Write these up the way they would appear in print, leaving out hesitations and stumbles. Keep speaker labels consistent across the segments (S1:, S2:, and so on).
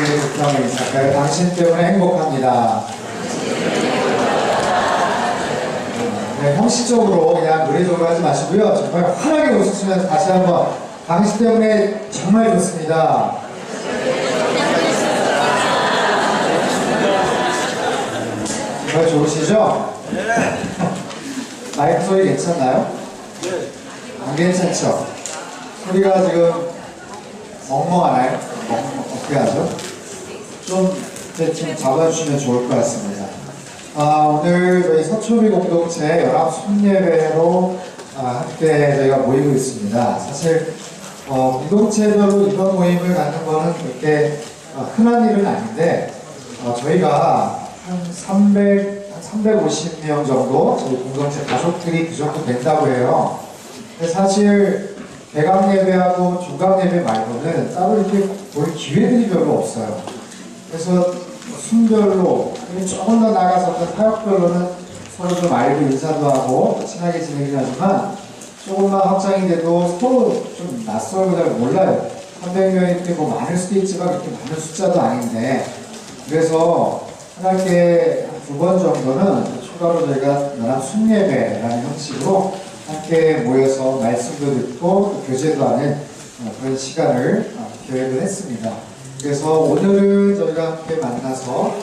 S1: 우리 국장을 인사할까요? 당신 때문에 행복합니다. 네, 형식적으로 그냥 노래적으로 하지 마시고요. 정말 환하게 웃으시면서 다시 한번 당신 때문에 정말 좋습니다. 정말 좋으시죠? 네. 마이크 소리 괜찮나요? 네. 안 괜찮죠? 소리가 지금 멍멍하나요? 어떻게 하죠? 좀 잡아주시면 좋을 것 같습니다. 오늘 저희 서초비 공동체 연합 순예배로 함께 저희가 모이고 있습니다. 사실 공동체별로 이런 모임을 갖는 거는 그렇게 흔한 일은 아닌데 저희가 한 350명 정도 저희 공동체 가족들이 그 정도 된다고 해요. 근데 사실 대강 예배하고 중강 예배 말고는 따로 이렇게 볼 기회들이 별로 없어요. 그래서 순별로 조금 더 나가서 어떤 타협별로는 서로 좀 알고 인사도 하고 친하게 지내긴 하지만 조금만 확장이 돼도 서로 좀 낯설고 잘 몰라요. 300명이 이렇게 뭐 많을 수도 있지만 그렇게 많은 숫자도 아닌데, 그래서 하나께 두 번 정도는 추가로 저희가 연합 순예배라는 형식으로 함께 모여서 말씀도 듣고 교제도 하는 그런 시간을 계획을 했습니다. 그래서 오늘은 저희가 함께 만나서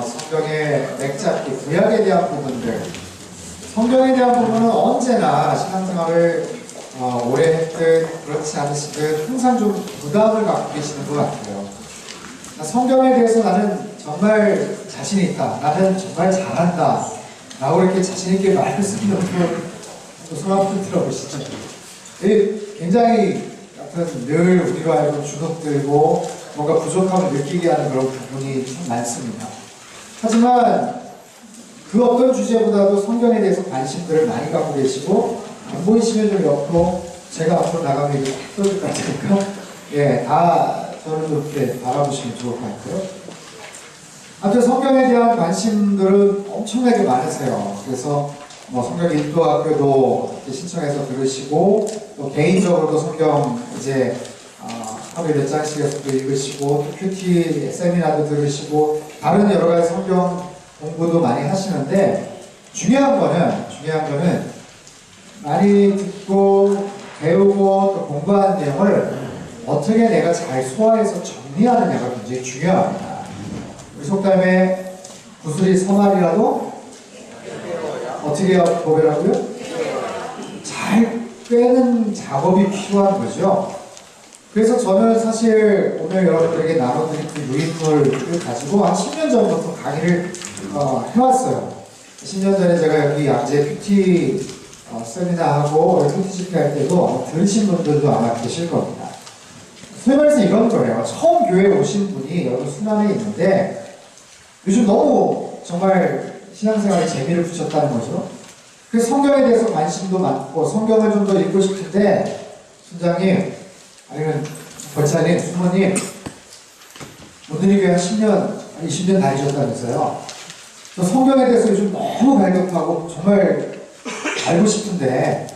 S1: 성경의 맥잡기, 구약에 대한 부분들, 성경에 대한 부분은 언제나 신앙생활을 오래 했든 그렇지 않으시든 항상 좀 부담을 갖고 계시는 것 같아요. 성경에 대해서 나는 정말 자신 있다, 나는 정말 잘한다 라고 이렇게 자신 있게 말을 쓰는 분 손 한번 들어보시죠. 굉장히 늘 우리가 알고 주눅들고 뭔가 부족함을 느끼게 하는 그런 부분이 참 많습니다. 하지만 그 어떤 주제보다도 성경에 대해서 관심들을 많이 갖고 계시고, 안 보이시면 좀 옆으로 제가 앞으로 나가면 이렇게 떠줄 것 같으니까 다 저를 이렇게 바라보시면 좋을 것 같고요. 아무튼 성경에 대한 관심들은 엄청나게 많으세요. 그래서 성경 인도학교도 신청해서 들으시고, 또 개인적으로도 성경 이제 하루에 몇 장씩에서도 읽으시고, 또 큐티 세미나도 들으시고, 다른 여러 가지 성경 공부도 많이 하시는데, 중요한 거는 많이 듣고 배우고 또 공부한 내용을 어떻게 내가 잘 소화해서 정리하느냐가 굉장히 중요합니다. 우리 속담에 구슬이 서말이라도 어떻게 보배라고요? 잘 빼는 작업이 필요한 거죠. 그래서 저는 사실 오늘 여러분들에게 나눠드릴 그 유인물을 가지고 한 10년 전부터 강의를 해왔어요. 10년 전에 제가 여기 양재 큐티 세미나하고 큐티 집회할 때도 들으신 분들도 아마 계실 겁니다. 소위 말해서 이런 거예요. 처음 교회에 오신 분이 여기 순환에 있는데 요즘 너무 정말 신앙생활에 재미를 붙였다는 거죠. 그래서 성경에 대해서 관심도 많고 성경을 좀 더 읽고 싶은데, 순장님 아니면 권사님, 수모님 오늘이 교회 한 10년, 20년 다니셨다면서요. 저 성경에 대해서 요즘 너무 갈급하고 정말 알고 싶은데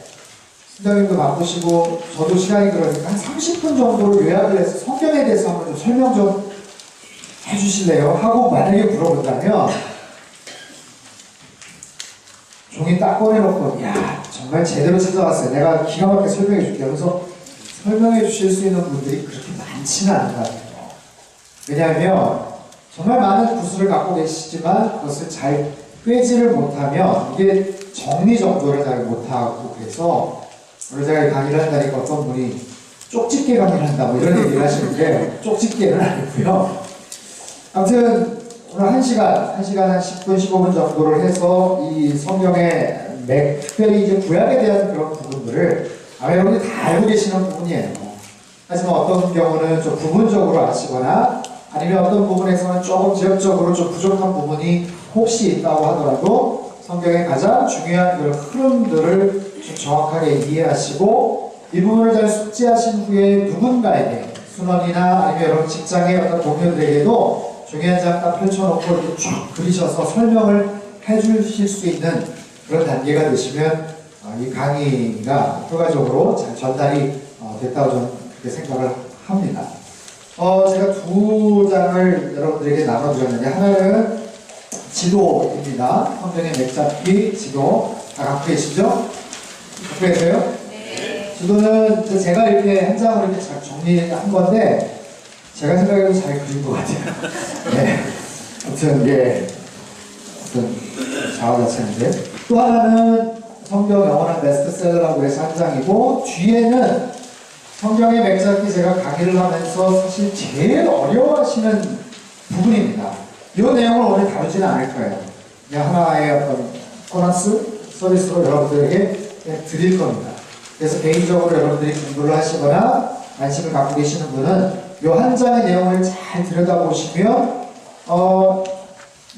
S1: 순장님도 바쁘시고 저도 시간이 그러니까 한 30분 정도를 요약을 해서 성경에 대해서 한번 좀 설명 좀 해주실래요? 하고 만약에 물어본다면 종이 딱 꺼내놓고, 야 정말 제대로 찾아왔어요, 내가 기가 막히게 설명해 줄게요. 그래서 설명해 주실 수 있는 분들이 그렇게 많지는 않은 것 같아요. 왜냐하면 정말 많은 구슬을 갖고 계시지만 그것을 잘 꿰지를 못하면 이게 정리정돈을 잘 못하고, 그래서 오늘 제가 강의를 한다니까 어떤 분이 쪽집게 강의를 한다 뭐 이런 얘기를 하시는데 쪽집게는 아니고요. 아무튼 오늘 1시간 한 10분, 15분 정도를 해서 이 성경의 특별히 이제 구약에 대한 그런 부분들을 아마 여러분이 다 알고 계시는 부분이에요. 하지만 어떤 경우는 좀 부분적으로 아시거나 아니면 어떤 부분에서는 조금 지역적으로 좀 부족한 부분이 혹시 있다고 하더라도 성경의 가장 중요한 그런 흐름들을 좀 정확하게 이해하시고 이 부분을 잘 숙지하신 후에 누군가에게, 순원이나 아니면 여러분 직장의 어떤 동료들에게도 종이 한 장 딱 펼쳐놓고 이렇게 쭉 그리셔서 설명을 해주실 수 있는 그런 단계가 되시면 이 강의가 효과적으로 잘 전달이 됐다고 저는 그렇게 생각을 합니다. 제가 두 장을 여러분들에게 나눠드렸는데, 하나는 지도입니다. 성경의 맥잡기 지도. 다 갖고 계시죠? 갖고 계세요? 네. 지도는 제가 이렇게 한 장으로 이렇게 잘 정리한 건데, 제가 생각해도 잘 그린 것 같아요. 네. 아무튼, 예. 어떤 자화자찬인데. 또 하나는 성경 영원한 베스트셀러라고 해서 한 장이고, 뒤에는 성경의 맥잡기 제가 강의를 하면서 사실 제일 어려워하시는 부분입니다. 이 내용을 오늘 다루지는 않을 거예요. 그냥 하나의 어떤 보너스 서비스로 여러분들에게 드릴 겁니다. 그래서 개인적으로 여러분들이 공부를 하시거나 관심을 갖고 계시는 분은 이 한 장의 내용을 잘 들여다보시면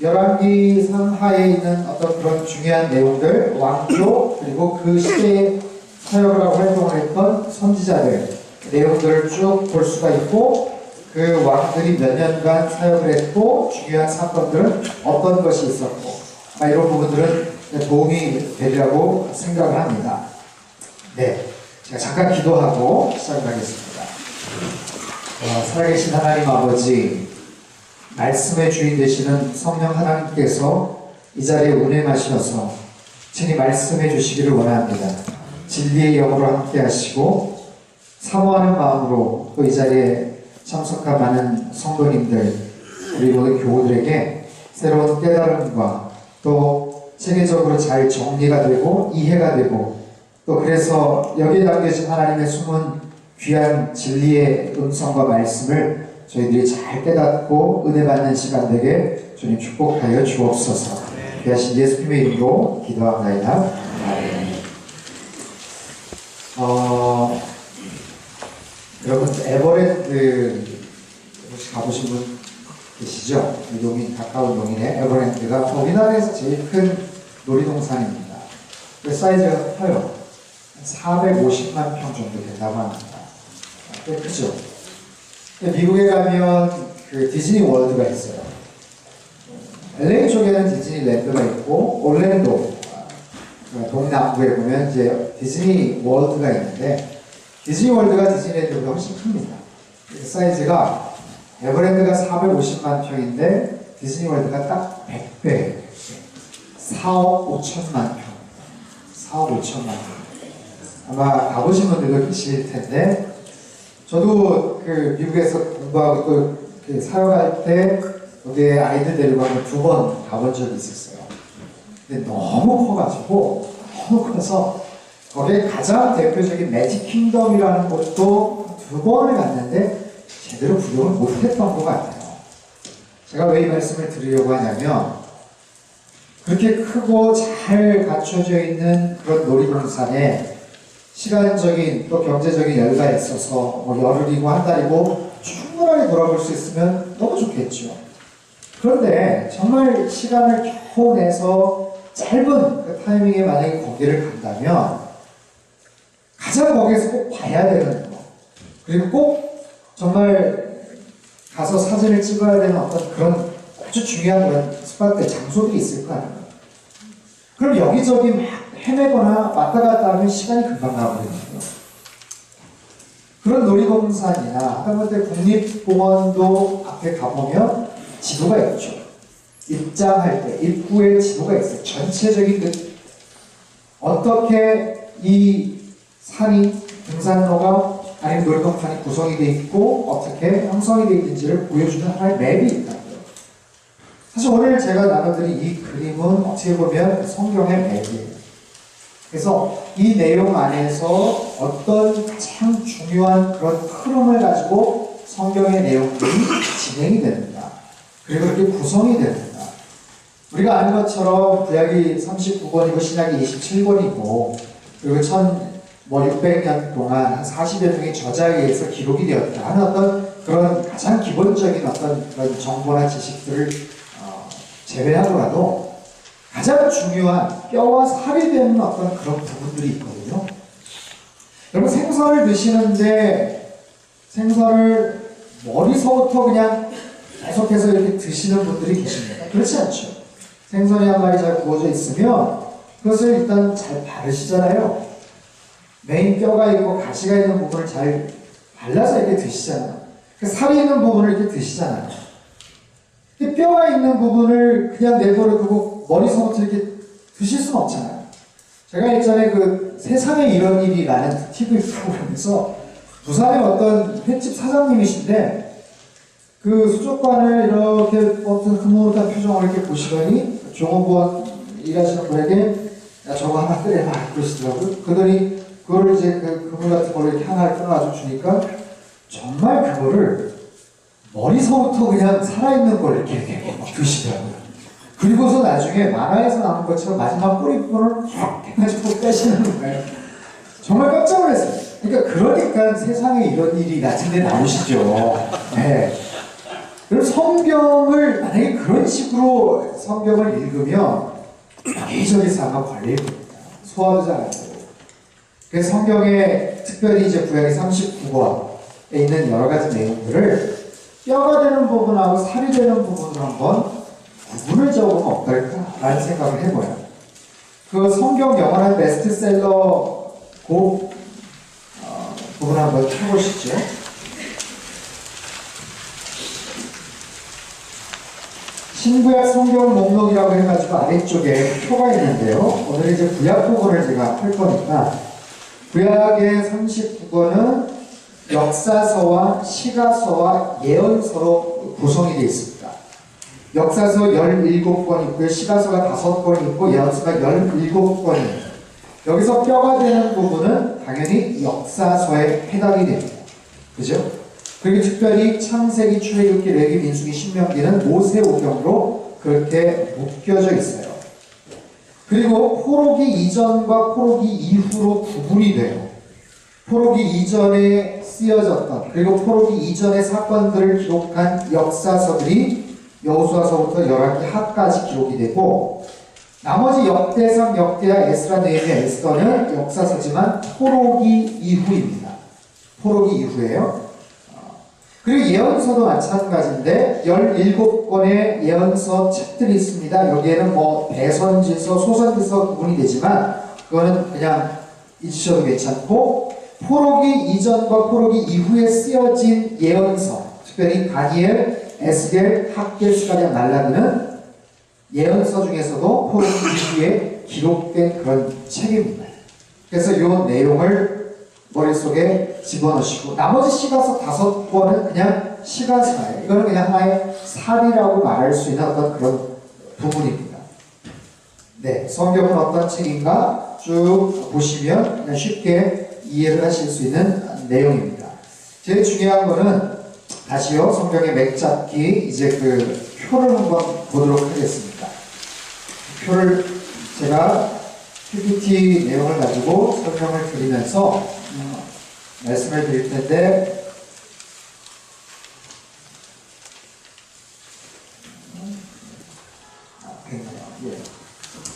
S1: 열왕기 상하에 있는 어떤 그런 중요한 내용들, 왕조 그리고 그 시대에 사역을 하고 활동을 했던 선지자들 내용들을 쭉 볼 수가 있고, 그 왕들이 몇 년간 사역을 했고 중요한 사건들은 어떤 것이 있었고 이런 부분들은 도움이 되리라고 생각을 합니다. 네, 제가 잠깐 기도하고 시작하겠습니다. 살아계신 하나님 아버지, 말씀의 주인 되시는 성령 하나님께서 이 자리에 운행하셔서 친히 말씀해 주시기를 원합니다. 진리의 영으로 함께 하시고 사모하는 마음으로 또 이 자리에 참석한 많은 성도님들, 우리 모든 교우들에게 새로운 깨달음과 또 체계적으로 잘 정리가 되고 이해가 되고, 또 그래서 여기에 담겨진 하나님의 숨은 귀한 진리의 음성과 말씀을 저희들이 잘 깨닫고 은혜 받는 시간 되게 주님 축복하여 주옵소서. 귀하신 예수님의 이름으로 기도합니다. 여러분 에버랜드 혹시 가보신 분 계시죠? 용인, 가까운 용인의 에버랜드가 우리나라에서 제일 큰 놀이동산입니다. 그 사이즈가 커요. 450만 평 정도 된다고 합니다. 꽤 크죠? 미국에 가면 그 디즈니 월드가 있어요. LA 쪽에는 디즈니랜드가 있고, 올랜도 동남부에 보면 이제 디즈니 월드가 있는데, 디즈니 월드가 디즈니랜드보다 훨씬 큽니다. 사이즈가 에버랜드가 450만 평인데 디즈니 월드가 딱 100배, 4억 5천만 평, 4억 5천만 평. 아마 가보신 분들도 계실 텐데, 저도 그 미국에서 공부하고 또 그 사역할 때 거기에 아이들 데리고 한번 2번 가본 적이 있었어요. 근데 너무 커가지고, 너무 커서 거기에 가장 대표적인 매직 킹덤이라는 곳도 2번을 갔는데 제대로 구경을 못했던 것 같아요. 제가 왜 이 말씀을 드리려고 하냐면, 그렇게 크고 잘 갖춰져 있는 그런 놀이동산에 시간적인 또 경제적인 여유가 있어서 뭐 열흘이고 한 달이고 충분하게 돌아볼 수 있으면 너무 좋겠죠. 그런데 정말 시간을 겨우 내서 짧은 그 타이밍에 만약에 거기를 간다면 가장 거기에서 꼭 봐야 되는 거, 그리고 꼭 정말 가서 사진을 찍어야 되는 어떤 그런 아주 중요한 그런 스팟들, 장소들이 있을 거 아니에요. 그럼 여기저기 막 헤매거나 왔다 갔다 하면 시간이 금방 가거든요. 그런 놀이동산이나 하다못해 국립공원도 앞에 가보면 지도가 있죠. 입장할 때 입구에 지도가 있어요. 전체적인 어떻게 이 산이, 등산로가 아니면 놀이동산이 구성이 되어 있고 어떻게 형성이 되어 있는지를 보여주는 하나의 맵이 있다고요. 사실 오늘 제가 나눠드린 이 그림은 어떻게 보면 성경의 맵이에요. 그래서 이 내용 안에서 어떤 참 중요한 그런 흐름을 가지고 성경의 내용들이 진행이 됩니다. 그리고 이렇게 구성이 됩니다. 우리가 아는 것처럼 구약이 39권이고 신약이 27권이고 그리고 1600년 동안 한 40여 명의 저자에 의해서 기록이 되었다 하는 어떤 그런 가장 기본적인 어떤 그런 정보나 지식들을 제외하더라도 가장 중요한 뼈와 살이 되는 어떤 그런 부분들이 있거든요. 여러분 생선을 드시는데 생선을 머리서부터 그냥 계속해서 이렇게 드시는 분들이 계십니다. 그렇지 않죠. 생선이 한 마리 잘 구워져 있으면 그것을 일단 잘 바르시잖아요. 메인 뼈가 있고 가시가 있는 부분을 잘 발라서 이렇게 드시잖아요. 살이 있는 부분을 이렇게 드시잖아요. 근데 뼈가 있는 부분을 그냥 내버려 두고 머리서부터 이렇게 드실 수는 없잖아요. 제가 예전에 그 세상에 이런 일이라는 TV 프로그램에서 부산의 어떤 횟집 사장님이신데 그 수족관을 이렇게 어떤 흐뭇한 표정을 이렇게 보시더니 종업원 일하시는 분에게 야 저거 하나 끓여라 그러시더라고요. 그러더니 그거를 이제 그 그물 같은 걸로 이렇게 하나를 끊어가지고 주니까 정말 그거를 머리서부터 그냥 살아있는 걸 이렇게 드시더라고요. 그리고서 나중에 만화에서 나온 것처럼 마지막 꼬리 부분을 확 해가지고 빼시는 거예요. 정말 깜짝 놀랐어요. 그러니까 세상에 이런 일이 같은 데 나오시죠. 네. 그럼 성경을 만약에 그런 식으로 성경을 읽으면 여기저기서 아마 걸릴 겁니다. 소화도 잘 안 되고. 그래서 성경에 특별히 이제 구약의 39권에 있는 여러 가지 내용들을 뼈가 되는 부분하고 살이 되는 부분을 한번 구분을 적으면 어떨까라는 생각을 해봐요. 그 성경 영원한 베스트셀러 곡 부분 한번 펴보시죠. 신구약 성경 목록이라고 해가지고 아래쪽에 표가 있는데요. 오늘 이제 구약 부분을 제가 할 거니까 구약의 39권은 역사서와 시가서와 예언서로 구성이 되어 있습니다. 역사서 17권 있고요. 시가서가 5권 있고 예언서가 17권입니다. 여기서 뼈가 되는 부분은 당연히 역사서에 해당이 됩니다. 그죠? 그리고 특별히 창세기, 출애굽기, 레위, 민수기, 신명기는 모세오경으로 그렇게 묶여져 있어요. 그리고 포로기 이전과 포로기 이후로 구분이 돼요. 포로기 이전에 쓰여졌던 그리고 포로기 이전의 사건들을 기록한 역사서들이 여호수아서부터 열왕기 하까지 기록이 되고 나머지 역대상, 역대하, 에스라, 느헤미야, 에스더는 역사서지만 포로기 이후입니다. 포로기 이후예요. 그리고 예언서도 마찬가지인데 17권의 예언서 책들이 있습니다. 여기에는 뭐 대선지서, 소선지서 구분이 되지만 그거는 그냥 잊으셔도 괜찮고 포로기 이전과 포로기 이후에 쓰여진 예언서, 특별히 다니엘, 에스겔, 학겔, 스가랴, 말라기는 예언서 중에서도 포로기 이후에 기록된 그런 책입니다. 그래서 이 내용을 머릿속에 집어넣으시고 나머지 시가서 5권은 그냥 시가서예요. 이거는 그냥 하나의 살이라고 말할 수 있는 어떤 그런 부분입니다. 네, 성경은 어떤 책인가 쭉 보시면 그냥 쉽게 이해를 하실 수 있는 내용입니다. 제일 중요한 거는 다시요 성경의 맥잡기 이제 그 표를 한번 보도록 하겠습니다. 표를 제가 PPT 내용을 가지고 설명을 드리면서 말씀을 드릴 텐데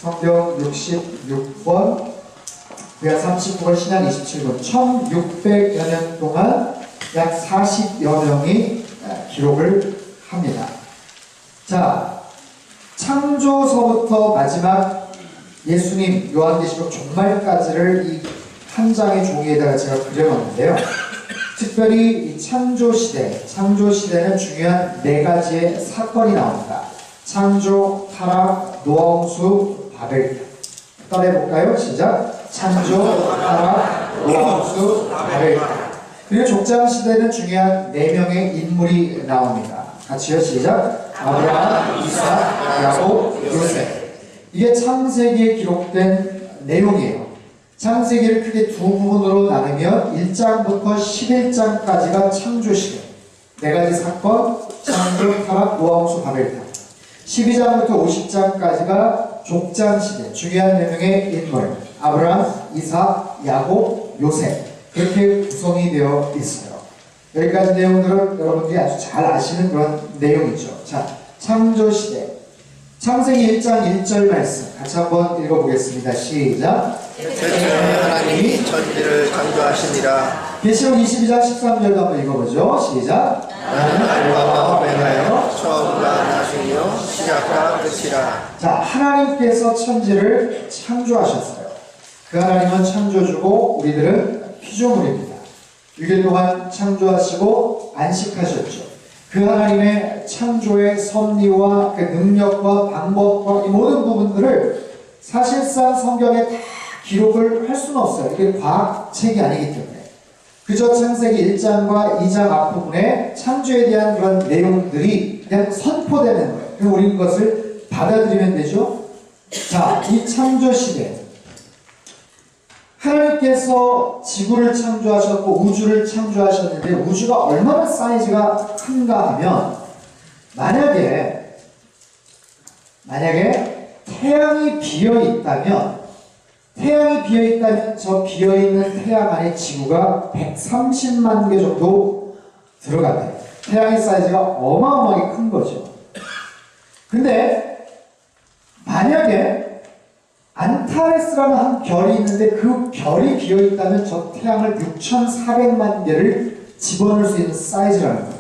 S1: 성경 66권 구약 39권 신약 27권 1600여 년 동안 약 40여 명이 기록을 합니다. 자, 창조서부터 마지막 예수님 요한계시록 종말까지를 이 한 장의 종이에다가 제가 그려놨는데요. 특별히 이 창조시대는 중요한 4가지의 사건이 나옵니다. 창조, 타락, 노아홍수, 바벨탑. 따라해볼까요? 시작. 창조, 타락, 노아홍수, 바벨탑. 그리고 족장시대는 중요한 4명의 인물이 나옵니다. 같이요. 시작. 아브라함, 이삭, 야곱, 요셉. 이게 창세기에 기록된 내용이에요. 창세기를 크게 두 부분으로 나누면 1장부터 11장까지가 창조시대 4가지 사건, 창조, 타락, 노아홍수, 바벨탑. 12장부터 50장까지가 족장시대 중요한 4명의 인물 아브라함, 이삭, 야곱, 요셉 그렇게 구성이 되어 있어요. 여기까지 내용들은 여러분들이 아주 잘 아시는 그런 내용이죠. 자, 창조시대 창세기 1장 1절 말씀 같이 한번 읽어보겠습니다. 시작.
S2: 태초에 하나님이 천지를 창조하시니라.
S1: 계시록 22장 13절도 한번 읽어보죠. 시작.
S2: 나는 알파와 오메가요 처음과 나중이요 시작과 끝이라.
S1: 자, 하나님께서 천지를 창조하셨어요. 그 하나님은 창조주고 우리들은 피조물입니다. 6일 동안 창조하시고 안식하셨죠. 그 하나님의 창조의 섭리와 그 능력과 방법과 이 모든 부분들을 사실상 성경에 다 기록을 할 수는 없어요. 이게 과학책이 아니기 때문에. 그저 창세기 1장과 2장 앞부분에 창조에 대한 그런 내용들이 그냥 선포되는 거예요. 그럼 우리는 그것을 받아들이면 되죠. 자, 이 창조 시대 하나님께서 지구를 창조하셨고 우주를 창조하셨는데 우주가 얼마나 사이즈가 큰가 하면 만약에 태양이 비어있다면 저 비어있는 태양 안에 지구가 130만 개 정도 들어간대요. 태양의 사이즈가 어마어마하게 큰 거죠. 근데 만약에 안타레스라는 한 별이 있는데 그 별이 비어있다면 저 태양을 6,400만 개를 집어넣을 수 있는 사이즈라는 거예요.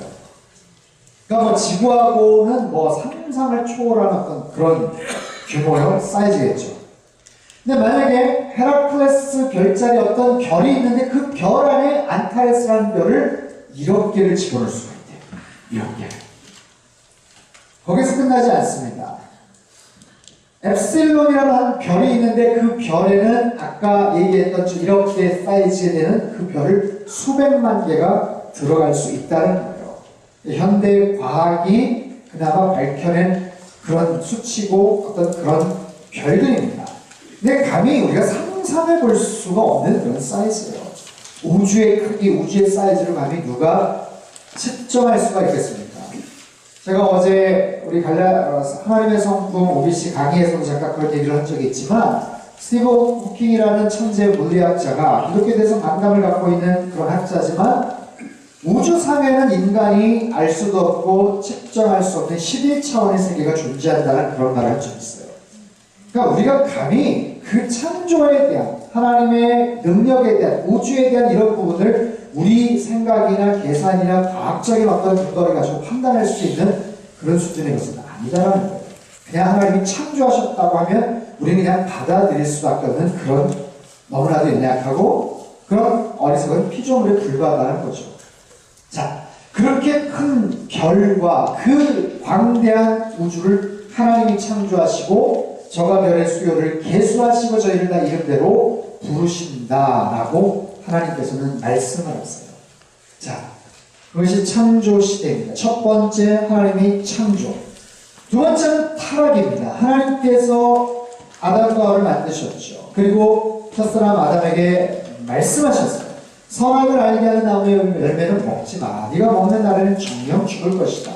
S1: 그러니까 뭐 지구하고는 뭐 상상을 초월하는 어떤 그런 규모의 사이즈겠죠. 근데 만약에 헤라클레스 별자리 어떤 별이 있는데 그 별 안에 안타레스라는 별을 1억 개를 집어넣을 수가 있대요. 1억 개. 거기서 끝나지 않습니다. 엡실론이라는 한 별이 있는데 그 별에는 아까 얘기했던 이렇게 사이즈에 되는 그 별을 수백만 개가 들어갈 수 있다는 거예요. 현대 과학이 그나마 밝혀낸 그런 수치고 어떤 그런 별들입니다. 근데 감히 우리가 상상해 볼 수가 없는 그런 사이즈예요. 우주의 크기, 우주의 사이즈를 감히 누가 측정할 수가 있겠습니까? 제가 어제 우리 하나님의 성품 OBC 강의에서도 잠깐 그런 얘기를 한 적이 있지만 스티브 호킹이라는 천재 물리학자가 기독교에 대해서 반감을 갖고 있는 그런 학자지만 우주상에는 인간이 알 수도 없고 측정할 수 없는 11차원의 세계가 존재한다는 그런 말을 한 적이 있어요. 그러니까 우리가 감히 그 창조에 대한 하나님의 능력에 대한 우주에 대한 이런 부분을 우리 생각이나 계산이나 과학적인 어떤 근거를 가지고 판단할 수 있는 그런 수준의 것은 아니다라는 거예요. 그냥 하나님이 창조하셨다고 하면 우리는 그냥 받아들일 수밖에 없는 그런 너무나도 연약하고 그런 어리석은 피조물에 불과하다는 거죠. 자, 그렇게 큰 별과 그 광대한 우주를 하나님이 창조하시고 저가 별의 수요를 계수하시고 저희를 다 이름대로 부르신다라고 하나님께서는 말씀을 하세요. 자, 그것이 창조 시대입니다. 첫 번째 하나님이 창조. 두 번째는 타락입니다. 하나님께서 아담과 하와를 만드셨죠. 그리고 첫사람 아담에게 말씀하셨어요. 선악을 알게 하는 나무의 열매는 먹지 마. 네가 먹는 날에는 정녕 죽을 것이다.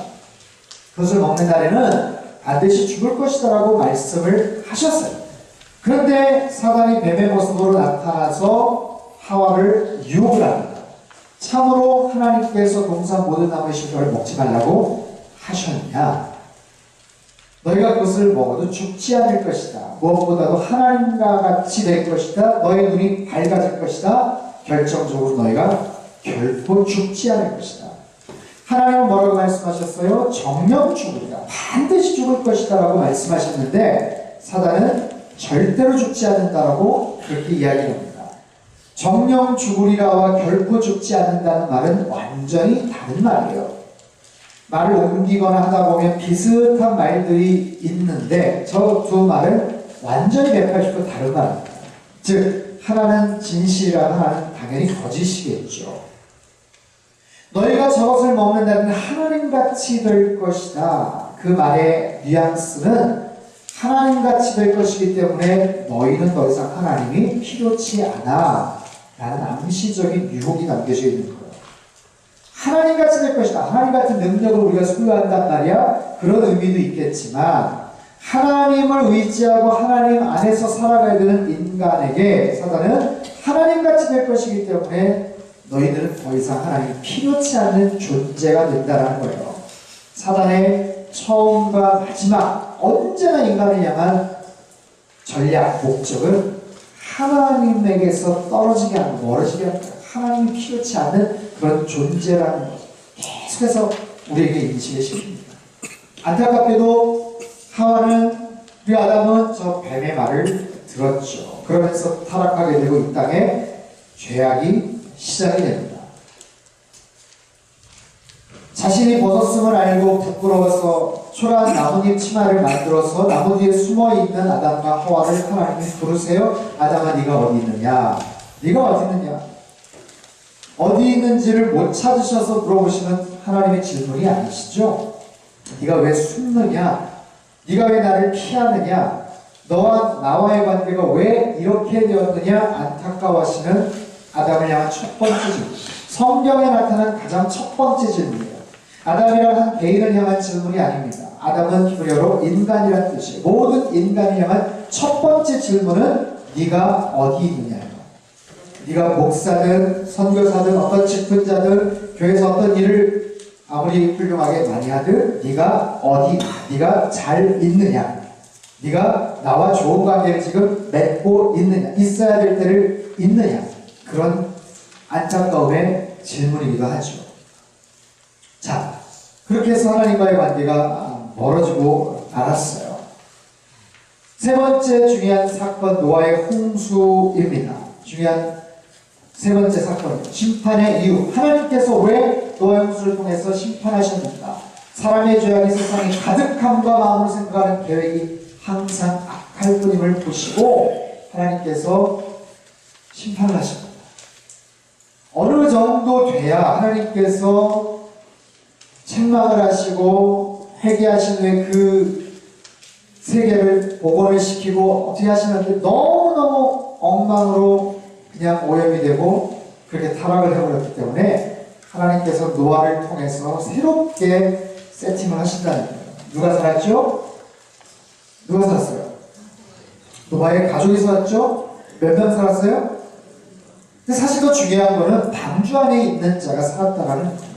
S1: 그것을 먹는 날에는 반드시 죽을 것이다 라고 말씀을 하셨어요. 그런데 사단이 뱀의 모습으로 나타나서 하와를 유혹을 합니다. 참으로 하나님께서 동산 모든 나무의 실과를 먹지 말라고 하셨냐? 너희가 그것을 먹어도 죽지 않을 것이다. 무엇보다도 하나님과 같이 될 것이다. 너희 눈이 밝아질 것이다. 결정적으로 너희가 결코 죽지 않을 것이다. 하나님은 뭐라고 말씀하셨어요? 정녕 죽으리라. 반드시 죽을 것이다 라고 말씀하셨는데 사단은 절대로 죽지 않는다라고 그렇게 이야기합니다. 정녕 죽으리라와 결코 죽지 않는다는 말은 완전히 다른 말이에요. 말을 옮기거나 하다 보면 비슷한 말들이 있는데 저 두 말은 완전히 180도 다른 말입니다. 즉 하나는 진실이라 하나는 당연히 거짓이겠죠. 너희가 저것을 먹는 날에는 하나님같이 될 것이다. 그 말의 뉘앙스는 하나님같이 될 것이기 때문에 너희는 더 이상 하나님이 필요치 않아 라는 암시적인 유혹이 담겨져 있는 거예요. 하나님같이 될 것이다. 하나님 같은 능력을 우리가 소유한단 말이야. 그런 의미도 있겠지만 하나님을 의지하고 하나님 안에서 살아가야 되는 인간에게 사단은 하나님같이 될 것이기 때문에 너희들은 더 이상 하나님이 필요치 않는 존재가 된다는 거예요. 사단의 처음과 마지막 언제나 인간을 향한 전략, 목적은 하나님에게서 떨어지게 하는, 멀어지게 하는 거예요. 하나님이 필요치 않는 그런 존재라는 거죠. 계속해서 우리에게 인식을 시킵니다. 안타깝게도 우리 아담은 저 뱀의 말을 들었죠. 그러면서 타락하게 되고 이 땅에 죄악이 시작이 됩니다. 자신이 벗었음을 알고 부끄러워서 초라한 나뭇잎 치마를 만들어서 나무 뒤에 숨어있는 아담과 하와를 하나님이 부르세요. 아담아 네가 어디 있느냐? 네가 어디 있느냐? 어디 있는지를 못 찾으셔서 물어보시는 하나님의 질문이 아니시죠? 네가 왜 숨느냐? 네가 왜 나를 피하느냐? 너와 나와의 관계가 왜 이렇게 되었느냐? 안타까워하시는 아담을 향한 첫 번째 질문. 성경에 나타난 가장 첫 번째 질문이에요. 아담이란 한 개인을 향한 질문이 아닙니다. 아담은 히브리어로 인간이라는 뜻이에요. 모든 인간을 향한 첫 번째 질문은 네가 어디 있느냐예요. 네가 목사든 선교사든 어떤 직분자든 교회에서 어떤 일을 아무리 훌륭하게 많이 하든 네가 어디, 네가 잘 있느냐, 네가 나와 좋은 관계를 지금 맺고 있느냐, 있어야 될 때를 있느냐, 그런 안타까움의 질문이기도 하죠. 자, 그렇게 해서 하나님과의 관계가 멀어지고 말았어요. 세 번째 중요한 사건, 노아의 홍수입니다. 중요한 세 번째 사건, 심판의 이유. 하나님께서 왜 노아의 홍수를 통해서 심판하셨는가? 사람의 죄악이 세상에 가득함과 마음으로 생각하는 계획이 항상 악할 뿐임을 보시고 하나님께서 심판을 하십니다. 어느 정도 돼야 하나님께서 책망을 하시고 회개하신 후에 그 세계를 복원을 시키고 어떻게 하시는데 너무너무 엉망으로 그냥 오염이 되고 그렇게 타락을 해버렸기 때문에 하나님께서 노아를 통해서 새롭게 세팅을 하신다는 거예요. 누가 살았죠? 누가 살았어요? 노아의 가족이 살았죠? 몇 명 살았어요? 근데 사실 더 중요한 거는 방주 안에 있는 자가 살았다라는 거예요.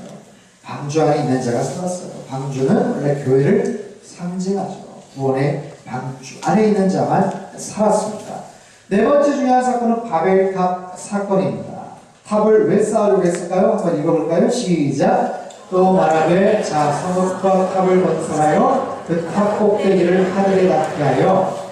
S1: 방주 안에 있는 자가 살았어요. 방주는 원래 교회를 상징하죠. 구원의 방주 안에 있는 자만 살았습니다. 네 번째 중요한 사건은 바벨탑 사건입니다. 탑을 왜 쌓으려고 했을까요? 한번 읽어볼까요? 시작! 또 말하되 자 성읍과 탑을 건설하여 그 탑 꼭대기를 하늘에 닿게 하여.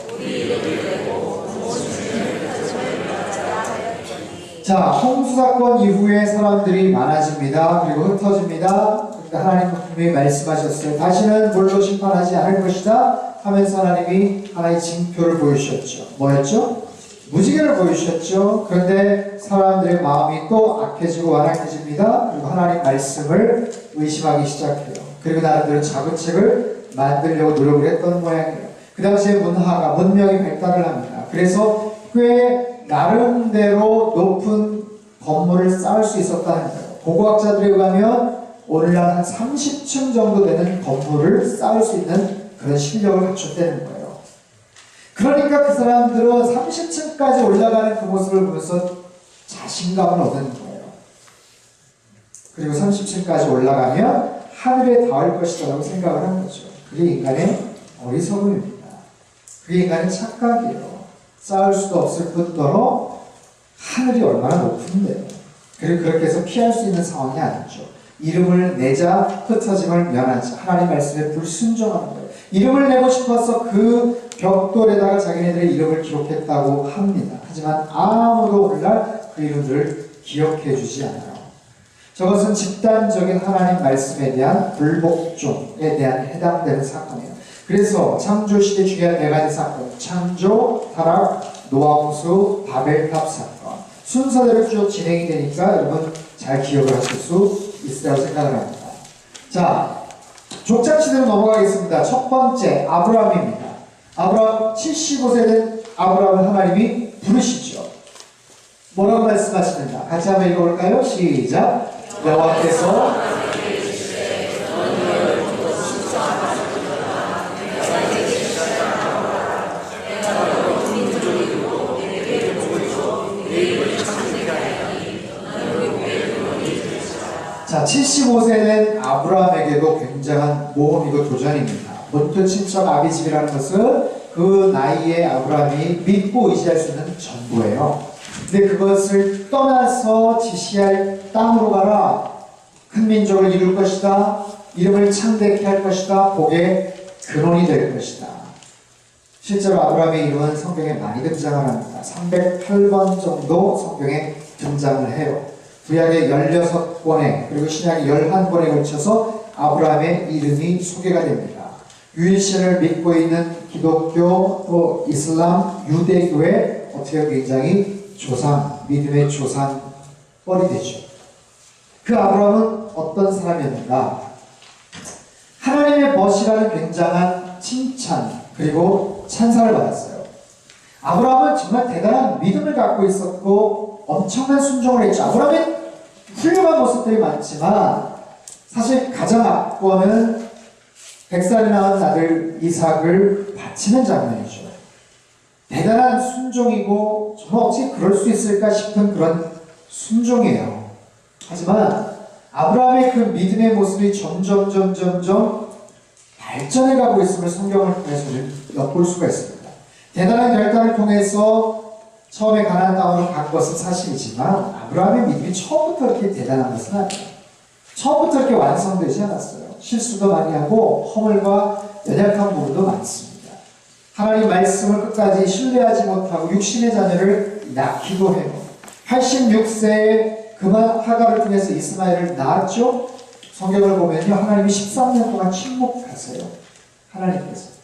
S1: 자, 홍수 사건 이후에 사람들이 많아집니다. 그리고 흩어집니다. 그러니까 하나님이 말씀하셨어요. 다시는 물로 심판하지 않을 것이다 하면서 하나님이 하나의 징표를 보여주셨죠. 뭐였죠? 무지개를 보여주셨죠. 그런데 사람들의 마음이 또 악해지고 완악해집니다. 그리고 하나님 말씀을 의심하기 시작해요. 그리고 나름대로 자구책을 만들려고 노력을 했던 모양이에요. 그 당시에 문명이 발달을 합니다. 그래서 꽤 나름대로 높은 건물을 쌓을 수 있었다는 거예요. 고고학자들에 의하면 오늘날 한 30층 정도 되는 건물을 쌓을 수 있는 그런 실력을 갖췄다는 거예요. 그러니까 그 사람들은 30층까지 올라가는 그 모습을 보면서 자신감을 얻는 거예요. 그리고 30층까지 올라가면 하늘에 닿을 것이다 라고 생각을 한 거죠. 그게 인간의 어리석음입니다. 그게 인간의 착각이에요. 쌓을 수도 없을 뿐더러 하늘이 얼마나 높은데요. 그리고 그렇게 해서 피할 수 있는 상황이 아니죠. 이름을 내자 흩어짐을 면하지. 하나님 말씀에 불순종하는 거예요. 이름을 내고 싶어서 그 벽돌에다가 자기네들의 이름을 기록했다고 합니다. 하지만 아무도 오늘날 그 이름들을 기억해 주지 않아요. 저것은 집단적인 하나님 말씀에 대한 불복종에 대한 해당되는 사건이에요. 그래서 창조시대 중요한 네 가지 사건, 창조, 타락, 노아 홍수, 바벨탑 사건, 순서대로 쭉 진행이 되니까 여러분 잘 기억을 하실 수 있으라고 생각을 합니다. 자, 족장시대로 넘어가겠습니다. 첫 번째 아브라함입니다. 아브라함 75세 된 아브라함을 하나님이 부르시죠. 뭐라고 말씀하시는가? 같이 한번 읽어볼까요? 시작! 여호와께서 자, 75세 된 아브라함에게도 굉장한 모험이고 도전입니다. 본토 친척 아비집이라는 것은 그 나이에 아브라함이 믿고 의지할 수 있는 전부예요. 근데 그것을 떠나서 지시할 땅으로 가라. 큰 민족을 이룰 것이다. 이름을 창대케 할 것이다. 복의 근원이 될 것이다. 실제로 아브라함의 이름은 성경에 많이 등장을 합니다. 308번 정도 성경에 등장을 해요. 구약의 16권에 그리고 신약의 11권에 걸쳐서 아브라함의 이름이 소개가 됩니다. 유일신을 믿고 있는 기독교 또 이슬람 유대교의 어떻게 굉장히 조상, 믿음의 조상뻘이 되죠. 그 아브라함은 어떤 사람이었는가? 하나님의 벗이라는 굉장한 칭찬 그리고 찬사를 받았어요. 아브라함은 정말 대단한 믿음을 갖고 있었고 엄청난 순종을 했죠. 아브라함의 훌륭한 모습들이 많지만 사실 가장 앞권은 100살이 낳은 아들 이삭을 바치는 장면이죠. 대단한 순종이고 정말 어떻게 그럴 수 있을까 싶은 그런 순종이에요. 하지만 아브라함의 그 믿음의 모습이 점점 발전해 가고 있음을 성경을 통해서 엿볼 수가 있습니다. 대단한 결단을 통해서 처음에 가나안 땅으로 간 것은 사실이지만 아브라함의 믿음이 처음부터 그렇게 대단한 것은 아니에요. 처음부터 이렇게 완성되지 않았어요. 실수도 많이 하고 허물과 연약한 부분도 많습니다. 하나님 말씀을 끝까지 신뢰하지 못하고 육신의 자녀를 낳기도 해요. 86세에 그만 하가를 통해서 이스마엘을 낳았죠. 성경을 보면요, 하나님이 13년 동안 침묵하세요. 하나님께서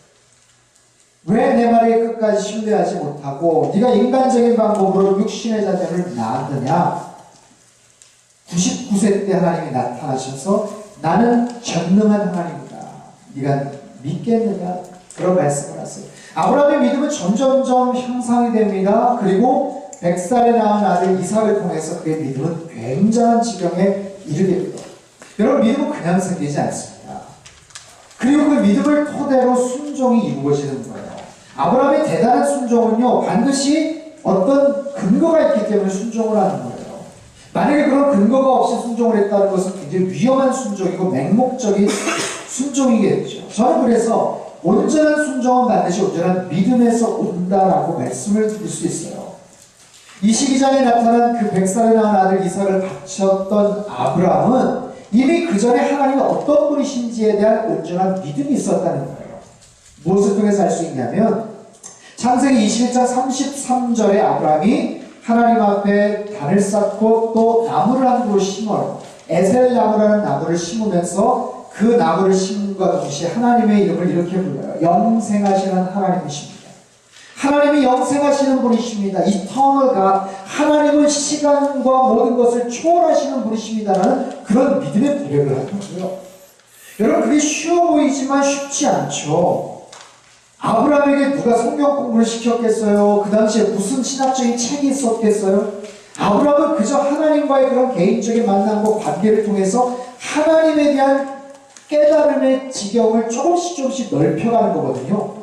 S1: 왜 내 말에 끝까지 신뢰하지 못하고 네가 인간적인 방법으로 육신의 자녀를 낳았느냐? 99세 때 하나님이 나타나셔서 나는 전능한 하나님이다. 네가 믿겠느냐? 그런 말씀을 하세요. 아브라함의 믿음은 점점점 형상이 됩니다. 그리고 100살에 낳은 아들 이삭을 통해서 그의 믿음은 굉장한 지경에 이르게 됩니다. 여러분, 믿음은 그냥 생기지 않습니다. 그리고 그 믿음을 토대로 순종이 이루어지는 거예요. 아브라함의 대단한 순종은요, 반드시 어떤 근거가 있기 때문에 순종을 하는 거예요. 만약에 그런 근거가 없이 순종을 했다는 것은 굉장히 위험한 순종이고 맹목적인 순종이겠죠. 저는 그래서 온전한 순종은 반드시 온전한 믿음에서 온다라고 말씀을 드릴 수 있어요. 이 시기장에 나타난 그 100살에 낳은 아들 이삭을 바쳤던 아브라함은 이미 그 전에 하나님이 어떤 분이신지에 대한 온전한 믿음이 있었다는 거예요. 무엇을 통해서 알 수 있냐면 창세기 21장 33절에 아브라함이 하나님 앞에 단을 쌓고 또 나무를 한 그루 심어요. 에셀 나무라는 나무를 심으면서 그 나무를 심음과 동시에 하나님의 이름을 이렇게 불러요. 영생하시는 하나님이십니다. 하나님이 영생하시는 분이십니다. Eternal God. 하나님은 시간과 모든 것을 초월하시는 분이십니다라는 그런 믿음의 고백을 하는 거고요. 여러분, 그게 쉬워 보이지만 쉽지 않죠. 아브라함에게 누가 성경 공부를 시켰겠어요? 그 당시에 무슨 신학적인 책이 있었겠어요? 아브라함은 그저 하나님과의 그런 개인적인 만남과 관계를 통해서 하나님에 대한 깨달음의 지경을 조금씩 넓혀가는 거거든요.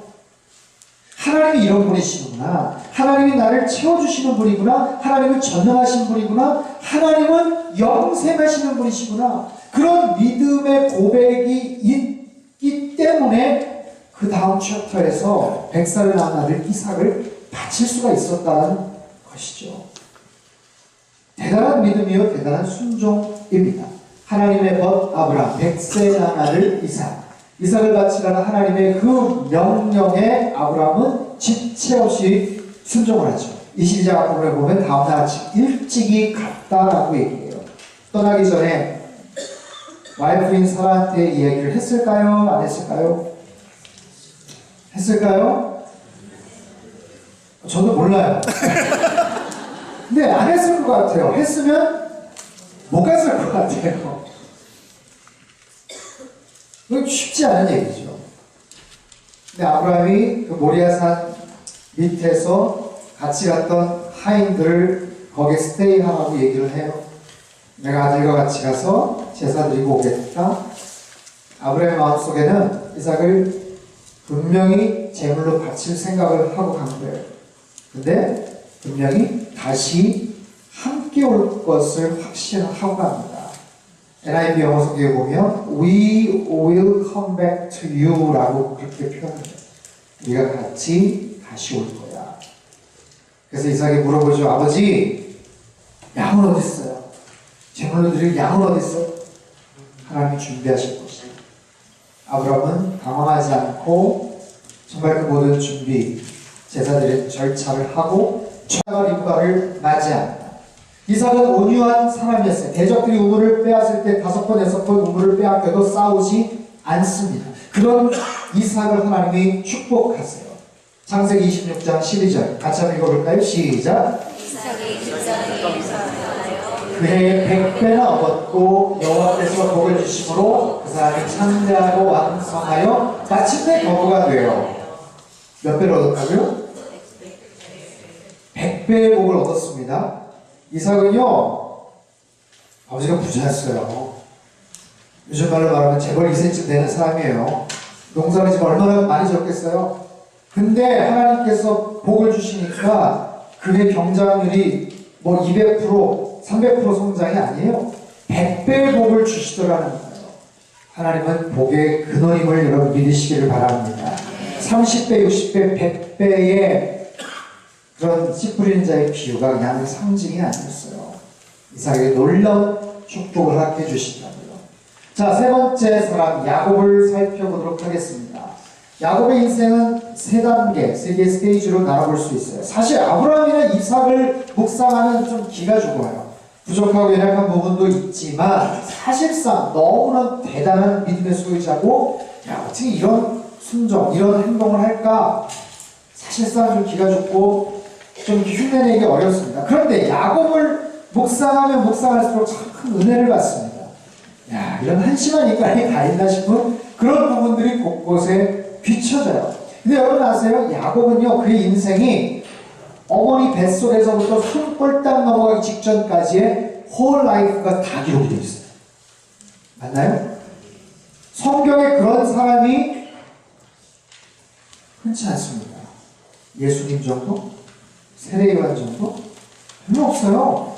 S1: 하나님이 이런 분이시구나. 하나님이 나를 채워주시는 분이구나. 하나님은 전능하신 분이구나. 하나님은 영생하시는 분이시구나. 그런 믿음의 고백이 있기 때문에 그 다음 챕터에서 100살을 낳은 아들 이삭을 바칠 수가 있었다는 것이죠. 대단한 믿음이요, 대단한 순종입니다. 하나님의 벗 아브라함, 100세에 낳은 아들 이삭을 바치라는 하나님의 그 명령에 아브라함은 지체 없이 순종을 하죠. 22장 앞부분을 보면 다음날 아침 일찍이 갔다라고 얘기해요. 떠나기 전에 와이프인 사라한테 이야기를 했을까요? 안 했을까요? 했을까요? 저도 몰라요. 근데 안 했을 것 같아요. 했으면 못 갔을 것 같아요. 그건 쉽지 않은 얘기죠. 근데 아브라함이 그 모리아산 밑에서 같이 갔던 하인들을 거기에 스테이하라고 얘기를 해요. 내가 아들과 같이 가서 제사 드리고 오겠다. 아브라함의 마음속에는 이삭을 분명히 제물로 바칠 생각을 하고 간 거예요. 근데 분명히 다시 함께 올 것을 확신하고 갑니다. NIV 영어 성경에 보면 We will come back to you 라고 그렇게 표현합니다. 우리가 같이 다시 올 거야. 그래서 이삭이 물어보죠. 아버지, 양은 어디 있어요? 제물로 드릴 양은 어디 있어요? 하나님이 준비하실 것이다. 아브라함은 당황하지 않고 정말 그 모든 준비, 제사들의 절차를 하고 처가 림바를 맞이합니다. 이삭은 온유한 사람이었어요. 대적들이 우물을 빼앗을 때 5번, 6번 우물을 빼앗겨도 싸우지 않습니다. 그런 이삭을 하나님이 축복하세요. 창세기 26장 12절 같이 한번 읽어볼까요? 시작.
S3: 이삭이 집사람이
S1: 그의 100배나 얻었고 여호와께서 복을 주심으로 그 사람이 창대하고 왕성하여 마침내 거부가 되어 몇 배를 얻었다고요? 100배의 복을 얻었습니다. 이삭은요 아버지가 부자였어요. 요즘 말로 말하면 재벌 2세쯤 되는 사람이에요. 농사를 지금 얼마나 많이 졌겠어요. 근데 하나님께서 복을 주시니까 그의 경작률이 뭐 200%, 300% 성장이 아니에요. 100배의 복을 주시더라는 거예요. 하나님은 복의 근원임을 여러분 믿으시기를 바랍니다. 30배, 60배, 100배의 그런 씨 뿌리는 자의 비유가 그냥 상징이 아니었어요. 이삭에게 놀라운 축복을 하게 주시더라고요. 자, 세 번째 사람 야곱을 살펴보도록 하겠습니다. 야곱의 인생은 세 단계, 세 개의 스테이지로 나눠볼 수 있어요. 사실 아브라함이나 이삭을 묵상하면 좀 기가 죽어요. 부족하고 연약한 부분도 있지만 사실상 너무나 대단한 믿음의 소유자고 야, 어떻게 이런 순종, 이런 행동을 할까? 사실상 좀 기가 죽고 좀 흉내내기 어렵습니다. 그런데 야곱을 묵상하면 묵상할수록 참 큰 은혜를 받습니다. 야, 이런 한심한 인간이 다 있나 싶은 그런 부분들이 곳곳에 비춰져요. 근데 여러분 아세요? 야곱은요, 그의 인생이 어머니 뱃속에서부터 손볼딱 넘어가기 직전까지의 홀 라이프가 다 기록이 되어 있어요. 맞나요? 성경에 그런 사람이 흔치 않습니다. 예수님 정도? 세례요한 정도? 별로 없어요.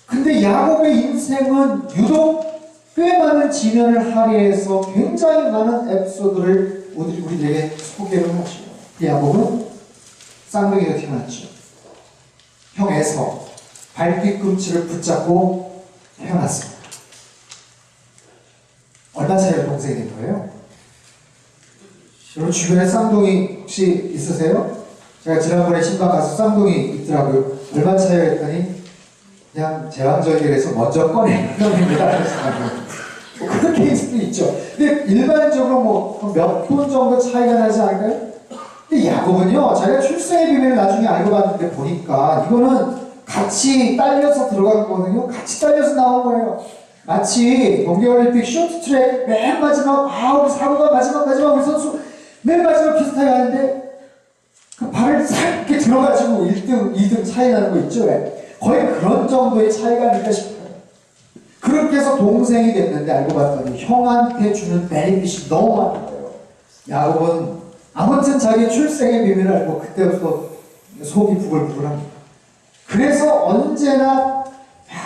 S1: 근데 야곱의 인생은 유독 꽤 많은 지면을 할애해서 굉장히 많은 에피소드를 우리에게 소개를 하죠. 야곱은 쌍둥이가 태어났죠. 형 에서 발뒤꿈치를 붙잡고 태어났습니다. 얼마 차이로 동생이 된 거예요? 여러분 주변에 쌍둥이 혹시 있으세요? 제가 지난번에 신방 가서 쌍둥이 있더라고요. 얼마 차이가 했더니 그냥 제왕절개에서 먼저 꺼낸 형입니다. 뭐 그런 케이스도 있죠. 근데 일반적으로 뭐 몇 분 정도 차이가 나지 않을까요? 근데 야곱은요, 자기가 출생의 비밀을 나중에 알고 봤는데 보니까 이거는 같이 딸려서 들어간 거거든요. 같이 딸려서 나온 거예요. 마치 동계올림픽 쇼트트랙 맨 마지막, 우리 사고가 마지막 우리 선수 맨 마지막 비슷하게 하는데 그 발을 싹 이렇게 들어가지고 1등, 2등 차이 나는 거 있죠? 왜? 거의 그런 정도의 차이가 아닐까 싶어요. 그렇게 해서 동생이 됐는데 알고 봤더니 형한테 주는 베네핏이 너무 많은 거예요. 야곱은 아무튼 자기 출생의 비밀을 알고 그때부터 속이 부글부글합니다. 그래서 언제나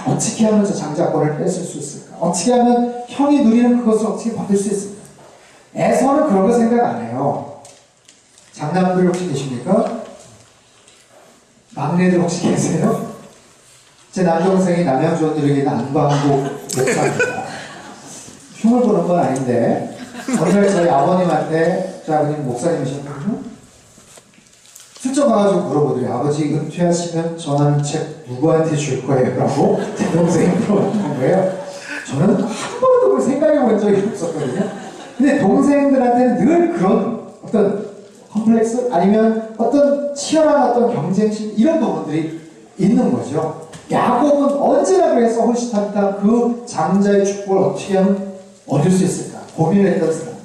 S1: 어떻게 하면 저 장자권을 뺏을 수 있을까? 어떻게 하면 형이 누리는 그것을 어떻게 받을 수 있을까? 에서는 그런 거 생각 안 해요. 장남들 혹시 계십니까? 막내들 혹시 계세요? 제 남동생이 남양주원들에게는 안광고 목사입니다. 흉을 보는 건 아닌데 어느 날 저희 아버님한테 저 아버님 목사님이셨거든요. 슬쩍 와가지고 물어보더래요. 아버지 은퇴하시면 전하는 책 누구한테 줄 거예요? 라고 제 동생이 물어보는 거예요. 저는 한 번도 그걸 생각해 본 적이 없었거든요. 근데 동생들한테는 늘 그런 어떤 컴플렉스 아니면 어떤 치열한 어떤 경쟁심 이런 부분들이 있는 거죠. 야곱은 언제나 그래서 홀시탐탐 그 장자의 축복을 어떻게 하면 얻을 수 있을까 고민을 했던 사람입니다.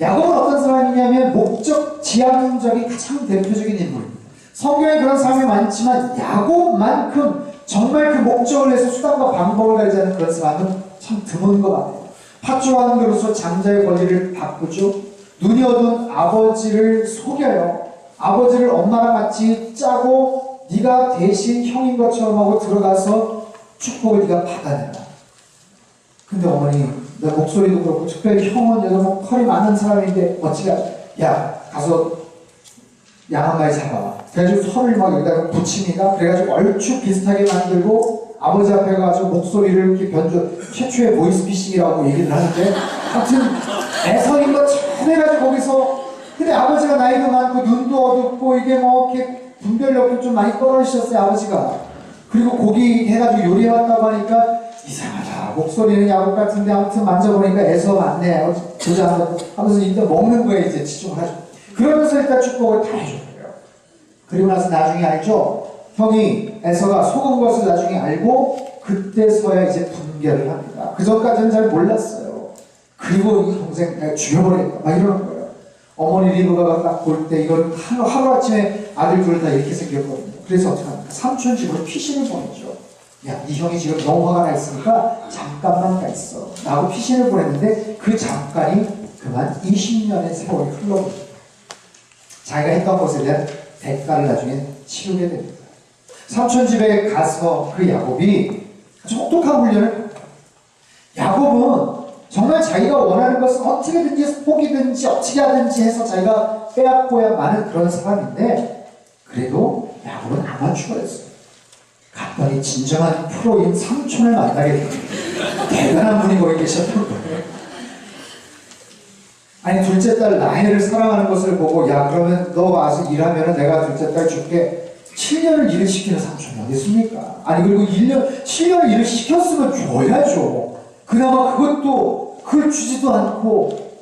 S1: 야곱은 어떤 사람이냐면 목적 지향적이 가장 대표적인 인물입니다. 성경에 그런 사람이 많지만 야곱만큼 정말 그 목적을 위해서 수단과 방법을 가리지 않는 그런 사람은 참 드문 것 같아요. 팥죽하는 그로서 장자의 권리를 바꾸죠. 눈이 어두운 아버지를 속여요. 아버지를 엄마랑 같이 짜고 네가 대신 형인 것처럼 하고 들어가서 축복을 네가 받아내라. 근데 어머니 내 목소리도 그렇고 특별히 형은 내가 뭐 털이 많은 사람인데 어찌가 야 가서 양 한 마리 잡아와. 그래가지고 털을 막 여기다가 붙이니까 그래가지고 얼추 비슷하게 만들고 아버지 앞에 가서 목소리를 이렇게 변조 최초의 보이스피싱이라고 얘기를 하는데 하여튼 애서인 것처럼 해가지고 거기서 근데 아버지가 나이도 많고 눈도 어둡고 이게 뭐 이렇게 분별력도 좀 많이 떨어지셨어요 아버지가. 그리고 고기 해가지고 요리해왔다고 하니까 이상하다. 목소리는 야곱 같은데 아무튼 만져보니까 애서 맞네. 보자 하면서 일단 먹는 거에 이제 집중을 하죠. 그러면서 일단 축복을 다 해줘요. 그리고 나서 나중에 알죠? 형이 에서가 속은 것을 나중에 알고 그때서야 이제 분별을 합니다. 그 전까지는 잘 몰랐어요. 그리고 이 동생 죽여버리겠다 막 이러는 거예요. 어머니 리브가가 딱 볼 때 이건 하루아침에 아들 둘 다 이렇게 생겼거든요. 그래서 어떻게 합니까? 삼촌 집으로 피신을 보냈죠. 야, 네 형이 지금 너무 화가 나 있으니까 잠깐만 가 있어. 라고 피신을 보냈는데 그 잠깐이 그만 20년의 세월이 흘러버립니다. 자기가 했던 것에 대한 대가를 나중에 치르게 됩니다. 삼촌 집에 가서 그 야곱이 아주 혹독한 훈련을 합니다. 야곱은 정말 자기가 원하는 것을 어떻게든지 포기든지 어떻게 하든지 해서 자기가 빼앗고야 마는 그런 사람인데 그래도 야곱은 아마추어였어요. 갔더니 진정한 프로인 삼촌을 만나게 됩니다. 대단한 분이 거기 계셨던 거예요. 아니 둘째 딸 라헬을 사랑하는 것을 보고 야 그러면 너 와서 일하면 내가 둘째 딸 줄게. 7년을 일을 시키는 삼촌이 어디 있습니까? 아니 그리고 7년을 일을 시켰으면 줘야죠. 그나마 그걸 주지도 않고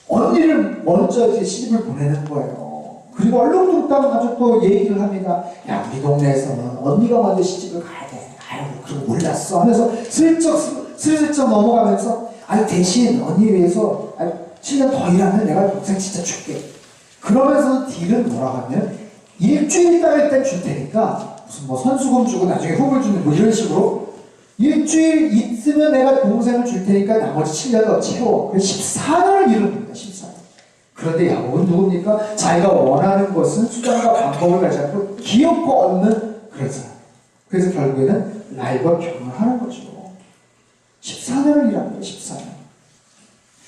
S1: 언니를 먼저 이제 시집을 보내는 거예요. 그리고 얼렁뚱땅 아주 또 얘기를 합니다. 야 우리 동네에서는 언니가 먼저 시집을 가야 돼. 아유 그럼 몰랐어 하면서 슬쩍 넘어가면서 아니 대신 언니 위해서 7년 더 일하면 내가 동생 진짜 줄게. 그러면서 딜은 뭐라고 하면 일주일 있다가 일단 줄 테니까 무슨 뭐 선수금 주고 나중에 후불 주는 뭐 이런 식으로 일주일 있으면 내가 동생을 줄 테니까 나머지 7년 더 채워. 그래서 14년을 이룹니다. 14년. 그런데 야곱은 누굽니까? 자기가 원하는 것은 수단과 방법을 가지 않고 기어코 얻는 그런 사람. 그래서 결국에는 라헬과 결혼을 하는 거죠. 14년을 일합니다. 14년.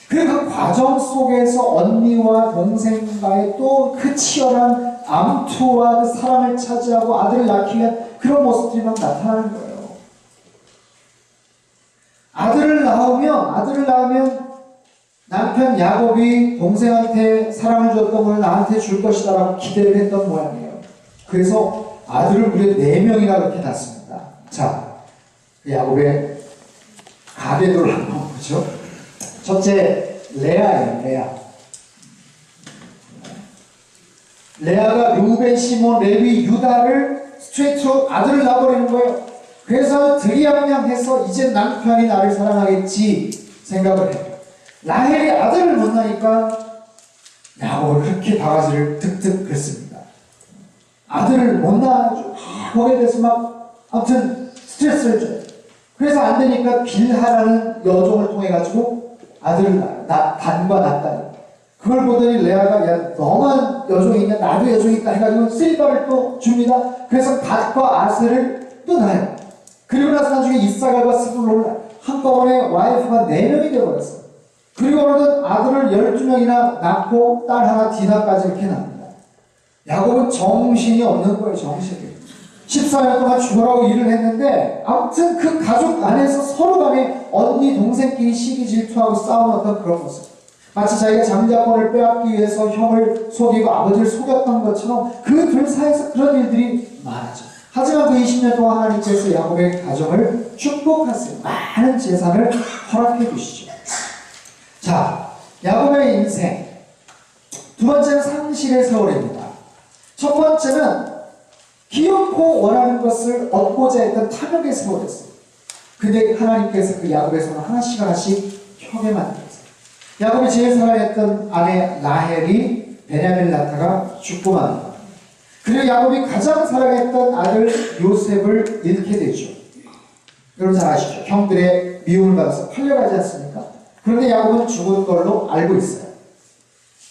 S1: 그리고 그 과정 속에서 언니와 동생과의 또 그 치열한 암투와 그 사랑을 차지하고 아들을 낳기 위한 그런 모습들이 막 나타나는 거예요. 아들을 낳으면 남편 야곱이 동생한테 사랑을 줬던 걸 나한테 줄 것이다라고 기대를 했던 모양이에요. 그래서 아들을 무려 4명이나 그렇게 낳습니다. 자, 야곱의 가계도를 한번 보죠. 첫째, 레아예요, 레아. 레아가 루벤, 시몬, 레위, 유다를 스트레이트로 아들을 낳아버리는 거예요. 그래서 들이양양해서 이제 남편이 나를 사랑하겠지 생각을 해요. 라헬이 아들을 못 낳으니까 야곱을 그렇게 바가지를 득득 긁습니다. 아들을 못 낳아가지고 거기에 대해서 막 아무튼 스트레스를 줘요. 그래서 안 되니까 빌하라는 여종을 통해 가지고 아들을 낳아요. 단과 낫다니. 그걸 보더니 레아가 야 너만 여종이냐 나도 여종이니까 해가지고 실바를 또 줍니다. 그래서 갓과 아셀을 또 낳아요. 그리고 나서 나중에 이사갈과 스불론을 한꺼번에 와이프가 4명이 되어버렸어요. 그리고 어느덧 아들을 12명이나 낳고 딸 하나 디나까지 이렇게 낳습니다. 야곱은 정신이 없는 거예요. 정신이. 14년 동안 죽으라고 일을 했는데 아무튼 그 가족 안에서 서로 간에 언니 동생끼리 시기 질투하고 싸우는 어떤 그런 모습. 마치 자기가 장자권을 빼앗기 위해서 형을 속이고 아버지를 속였던 것처럼 그 둘 사이에서 그런 일들이 많아져. 하지만 그 20년 동안 하나님께서 야곱의 가정을 축복하세요. 많은 재산을 허락해 주시죠. 자, 야곱의 인생. 두 번째는 상실의 세월입니다. 첫 번째는 기어코 원하는 것을 얻고자 했던 탐욕의 세월이었어요. 근데 하나님께서 그 야곱의 손을 하나씩 펴게 만들었어요. 야곱이 제일 사랑했던 아내 라헬이 베냐민을 낳다가 죽고 맙니다. 그리고 야곱이 가장 사랑했던 아들 요셉을 잃게 되죠. 여러분 잘 아시죠? 형들의 미움을 받아서 팔려가지 않습니까? 그런데 야곱은 죽은 걸로 알고 있어요.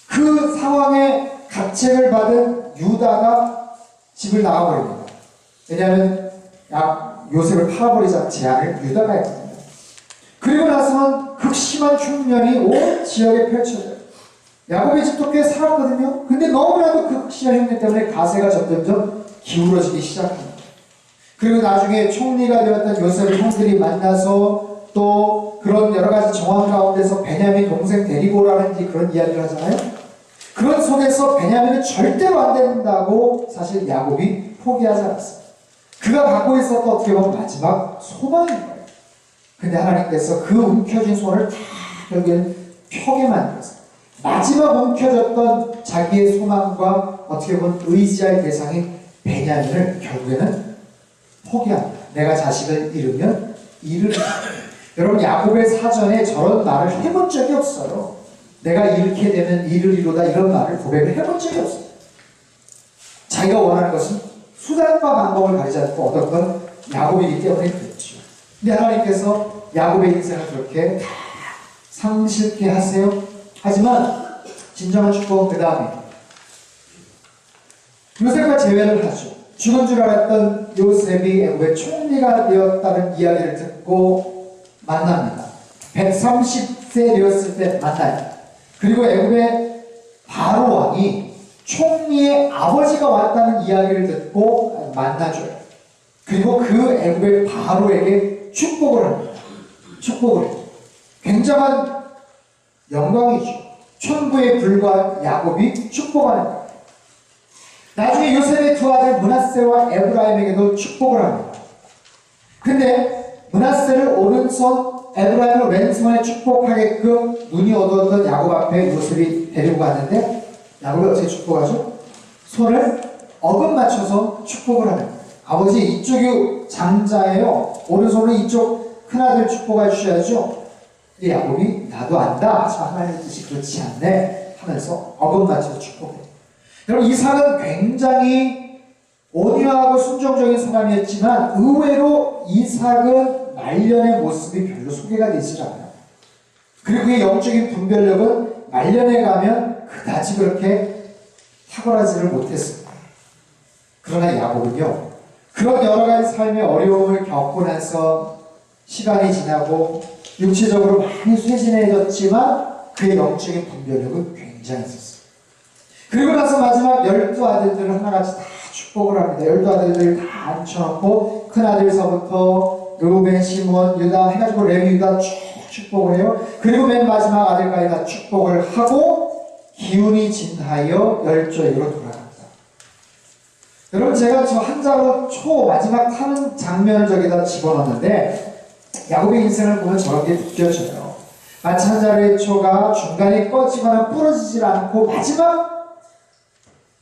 S1: 그 상황에 가책을 받은 유다가 집을 나가버립니다. 왜냐하면 요셉을 팔아버리자는 제안을 유다가 했거든요. 그리고 나서는 극심한 흉년이 온 지역에 펼쳐져요. 야곱의 집도 꽤 살았거든요. 근데 너무나도 그 극심한 흉년 때문에 가세가 점점점 기울어지기 시작합니다. 그리고 나중에 총리가 되었던 요셉을 형들이 만나서 또 그런 여러 가지 정황 가운데서 베냐민 동생 데리고 오라는지 그런 이야기를 하잖아요. 그런 속에서 베냐민은 절대로 안 된다고 사실 야곱이 포기하지 않았어요. 그가 갖고 있었던 어떻게 보면 마지막 소망인 거예요. 근데 하나님께서 그 움켜진 소원을 다 결국에는 펴게 만들었어요. 마지막 움켜졌던 자기의 소망과 어떻게 보면 의지할 대상인 베냐민을 결국에는 포기합니다. 내가 자식을 잃으면 이를 여러분 야곱의 사전에 저런 말을 해본 적이 없어요. 내가 잃게 되면 이를 이루다 이런 말을 고백을 해본 적이 없어요. 자기가 원하는 것은 수단과 방법을 가리지 않고 얻었던 야곱이기 때문에 그렇죠. 근데 하나님께서 야곱의 인생을 그렇게 다 상실케 하세요. 하지만 진정한 축복은 그 다음에 요셉과 재회를 하죠. 죽은 줄 알았던 요셉이 애굽의 총리가 되었다는 이야기를 듣고 만납니다. 130세 되었을 때 만나요. 그리고 애굽의 바로 왕이 총리의 아버지가 왔다는 이야기를 듣고 만나줘요. 그리고 그 애굽의 바로에게 축복을 합니다. 축복을 해요. 굉장한 영광이죠. 천부에 불과한 야곱이 축복하는 거예요. 나중에 요셉의 두 아들 므낫세와 에브라임에게도 축복을 합니다. 근데 므낫세를 오른손, 에브라임을 왼손에 축복하게끔 눈이 어두웠던 야곱 앞에 요셉이 데리고 갔는데 야곱이 어떻게 축복하죠? 손을 어긋맞춰서 축복을 하는 거예요. 아버지 이쪽이 장자예요. 오른손은 이쪽 큰아들 축복해 주셔야죠. 이 야곱이 나도 안다. 하지만 하나님의 뜻이 그렇지 않네 하면서 어긋맞춰서 축복해요. 여러분 이삭은 굉장히 온유하고 순종적인 사람이었지만 의외로 이삭은 말년의 모습이 별로 소개가 되질 않아요. 그리고 그의 영적인 분별력은 말년에 가면 그다지 그렇게 탁월하지를 못했습니다. 그러나 야곱은요, 그런 여러 가지 삶의 어려움을 겪고 나서 시간이 지나고 육체적으로 많이 쇠진해졌지만 그의 영적인 분별력은 굉장히 있었어요. 그리고 나서 마지막 12아들들을 하나같이 다 축복을 합니다. 12아들들 다 앉혀놓고 큰아들서부터 르우벤, 시몬, 유다 해가지고 레위, 유다 쭉 축복을 해요. 그리고 맨 마지막 아들까지 다 축복을 하고 기운이 진하여 열조에게로 돌아갑니다. 여러분 제가 저 한자로 초 마지막 타는 장면을 저기다 집어넣었는데 야곱의 인생을 보면 저런 게 느껴져요. 마치 한자로의 초가 중간에 꺼지거나 부러지질 않고 마지막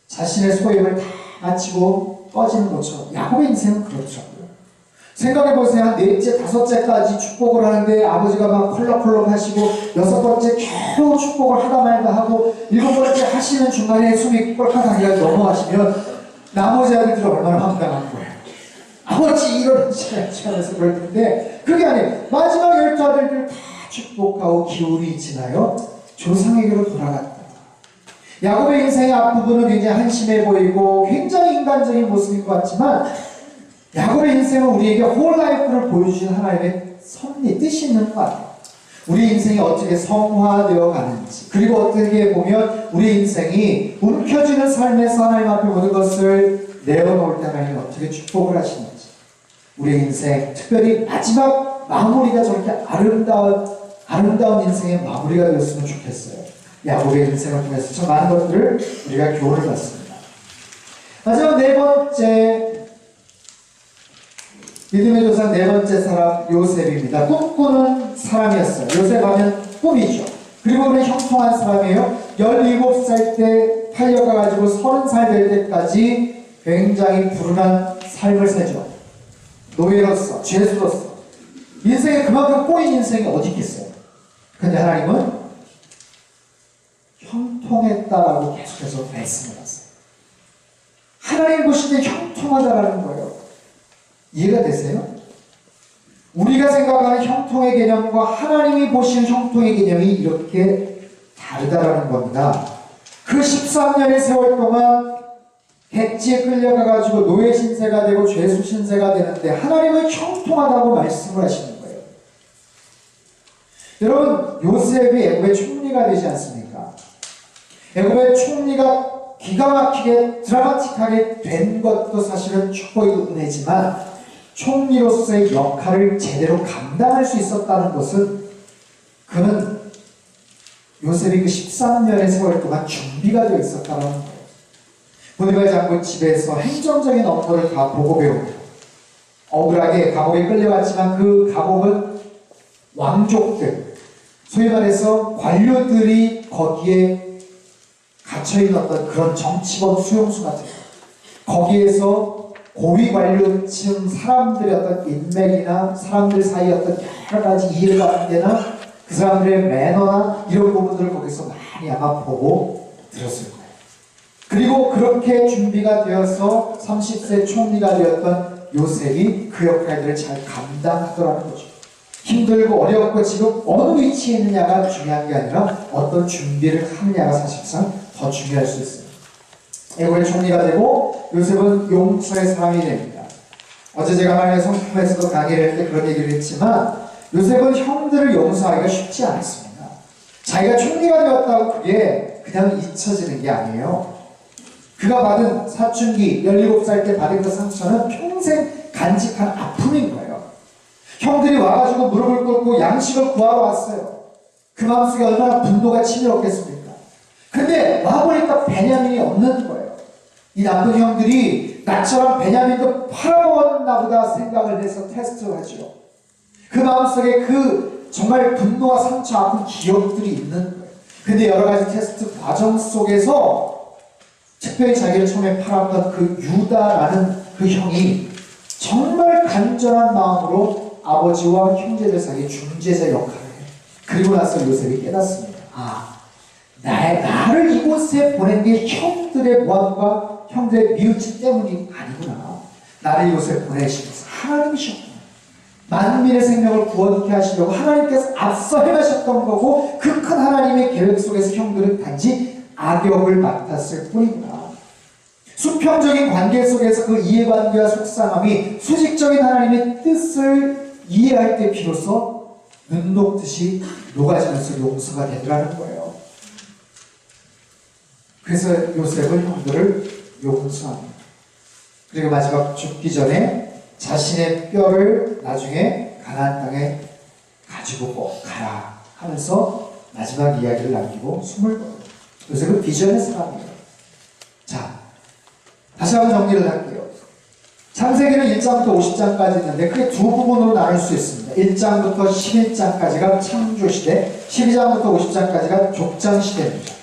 S1: 자신의 소임을 다 마치고 꺼지는 것처럼 야곱의 인생은 그렇더라고요. 생각해보세요. 한 넷째, 다섯째까지 축복을 하는데 아버지가 막 콜록콜록 하시고 여섯 번째 겨우 축복을 하다 말다 하고 일곱 번째 하시는 중간에 숨이 꼴깍하게 넘어가시면 나머지 아들들은 얼마나 황당한 거예요. 아버지 이러지 하면서 그럴 텐데 그게 아니에요. 마지막 12아들들 다 축복하고 기운이 지나요 조상에게로 돌아갔다. 야곱의 인생의 앞부분은 굉장히 한심해 보이고 굉장히 인간적인 모습인 것 같지만 야곱의 인생은 우리에게 홀라이프를 보여주신 하나님의 섭리, 뜻이 있는 것 같아요. 우리 인생이 어떻게 성화되어 가는지, 그리고 어떻게 보면 우리 인생이 움켜쥐는 삶에서 하나님 앞에 모든 것을 내어놓을 때 하나님이 어떻게 축복을 하시는지, 우리 인생, 특별히 마지막 마무리가 저렇게 아름다운 인생의 마무리가 되었으면 좋겠어요. 야곱의 인생을 통해서 저 많은 것들을 우리가 교훈을 받습니다. 마지막 네 번째, 믿음의 조상 네 번째 사람 요셉입니다. 꿈꾸는 사람이었어요. 요셉 하면 꿈이죠. 그리고 그는 형통한 사람이에요. 17살 때 팔려가가지고 30살 될 때까지 굉장히 불운한 삶을 살죠. 노예로서, 죄수로서. 인생에 그만큼 꼬인 인생이 어디 있겠어요. 근데 하나님은 형통했다라고 계속해서 말씀을 하세요. 하나님 보실 때 형통하다라는 거예요. 이해가 되세요? 우리가 생각하는 형통의 개념과 하나님이 보시는 형통의 개념이 이렇게 다르다라는 겁니다. 그 13년의 세월 동안 객지에 끌려가가지고 노예 신세가 되고 죄수 신세가 되는데 하나님은 형통하다고 말씀을 하시는 거예요. 여러분 요셉이 애굽의 총리가 되지 않습니까? 애굽의 총리가 기가 막히게 드라마틱하게 된 것도 사실은 축복이고 은혜지만 총리로서의 역할을 제대로 감당할 수 있었다는 것은 그는 요셉이 그 13년의 세월 동안 준비가 되어 있었다는 거예요. 보디발 장군 집에서 행정적인 업무를 다 보고 배웁니다. 억울하게 감옥에 끌려갔지만 그 감옥은 왕족들, 소위 말해서 관료들이 거기에 갇혀있는 어떤 그런 정치범 수용소 같은 거기에서 고위 관료층 사람들의 어떤 인맥이나 사람들 사이의 어떤 여러 가지 이해관계나 그 사람들의 매너나 이런 부분들을 거기서 많이 아마 보고 들었을 거예요. 그리고 그렇게 준비가 되어서 30세 총리가 되었던 요셉이 그 역할들을 잘 감당하더라는 거죠. 힘들고 어렵고 지금 어느 위치에 있느냐가 중요한 게 아니라 어떤 준비를 하느냐가 사실상 더 중요할 수 있습니다. 애굽의 총리가 되고 요셉은 용서의 사람이 됩니다. 어제 제가 하나님의 성품에서도 강의를 할 때 그런 얘기를 했지만 요셉은 형들을 용서하기가 쉽지 않았습니다. 자기가 총리가 되었다고 그게 그냥 잊혀지는 게 아니에요. 그가 받은 사춘기 17살 때 받은 그 상처는 평생 간직한 아픔인 거예요. 형들이 와가지고 무릎을 꿇고 양식을 구하러 왔어요. 그 마음속에 얼마나 분노가 치밀었겠습니까? 근데 와보니까 베냐민이 없는 거예요. 이 나쁜 형들이 나처럼 베냐민도 팔아먹었나 보다 생각을 해서 테스트를 하죠. 그 마음속에 그 정말 분노와 상처, 아픈 기억들이 있는 거예요. 근데 여러 가지 테스트 과정 속에서 특별히 자기를 처음에 팔았던 그 유다라는 그 형이 정말 간절한 마음으로 아버지와 형제들 사이의 중재자 역할을 해요. 그리고 나서 요셉이 깨닫습니다. 나를 이곳에 보낸 게 형들의 모함과 형들의 미우치 때문이 아니구나. 나를 이곳에 보내시면서 하나님이셨구나. 만민의 생명을 구원케 하시려고 하나님께서 앞서 행하셨던 거고 그 큰 하나님의 계획 속에서 형들은 단지 악역을 맡았을 뿐이구나. 수평적인 관계 속에서 그 이해관계와 속상함이 수직적인 하나님의 뜻을 이해할 때 비로소 눈 녹듯이 녹아지면서 용서가 되더라는 거예요. 그래서 요셉은 형들을 용서합니다. 그리고 마지막 죽기 전에 자신의 뼈를 나중에 가나안 땅에 가지고 가라 하면서 마지막 이야기를 남기고 숨을 거예요. 요셉은 비전의 사람이에요. 자, 다시 한번 정리를 할게요. 창세기는 1장부터 50장까지 있는데 크게 두 부분으로 나눌 수 있습니다. 1장부터 11장까지가 창조시대, 12장부터 50장까지가 족장시대입니다.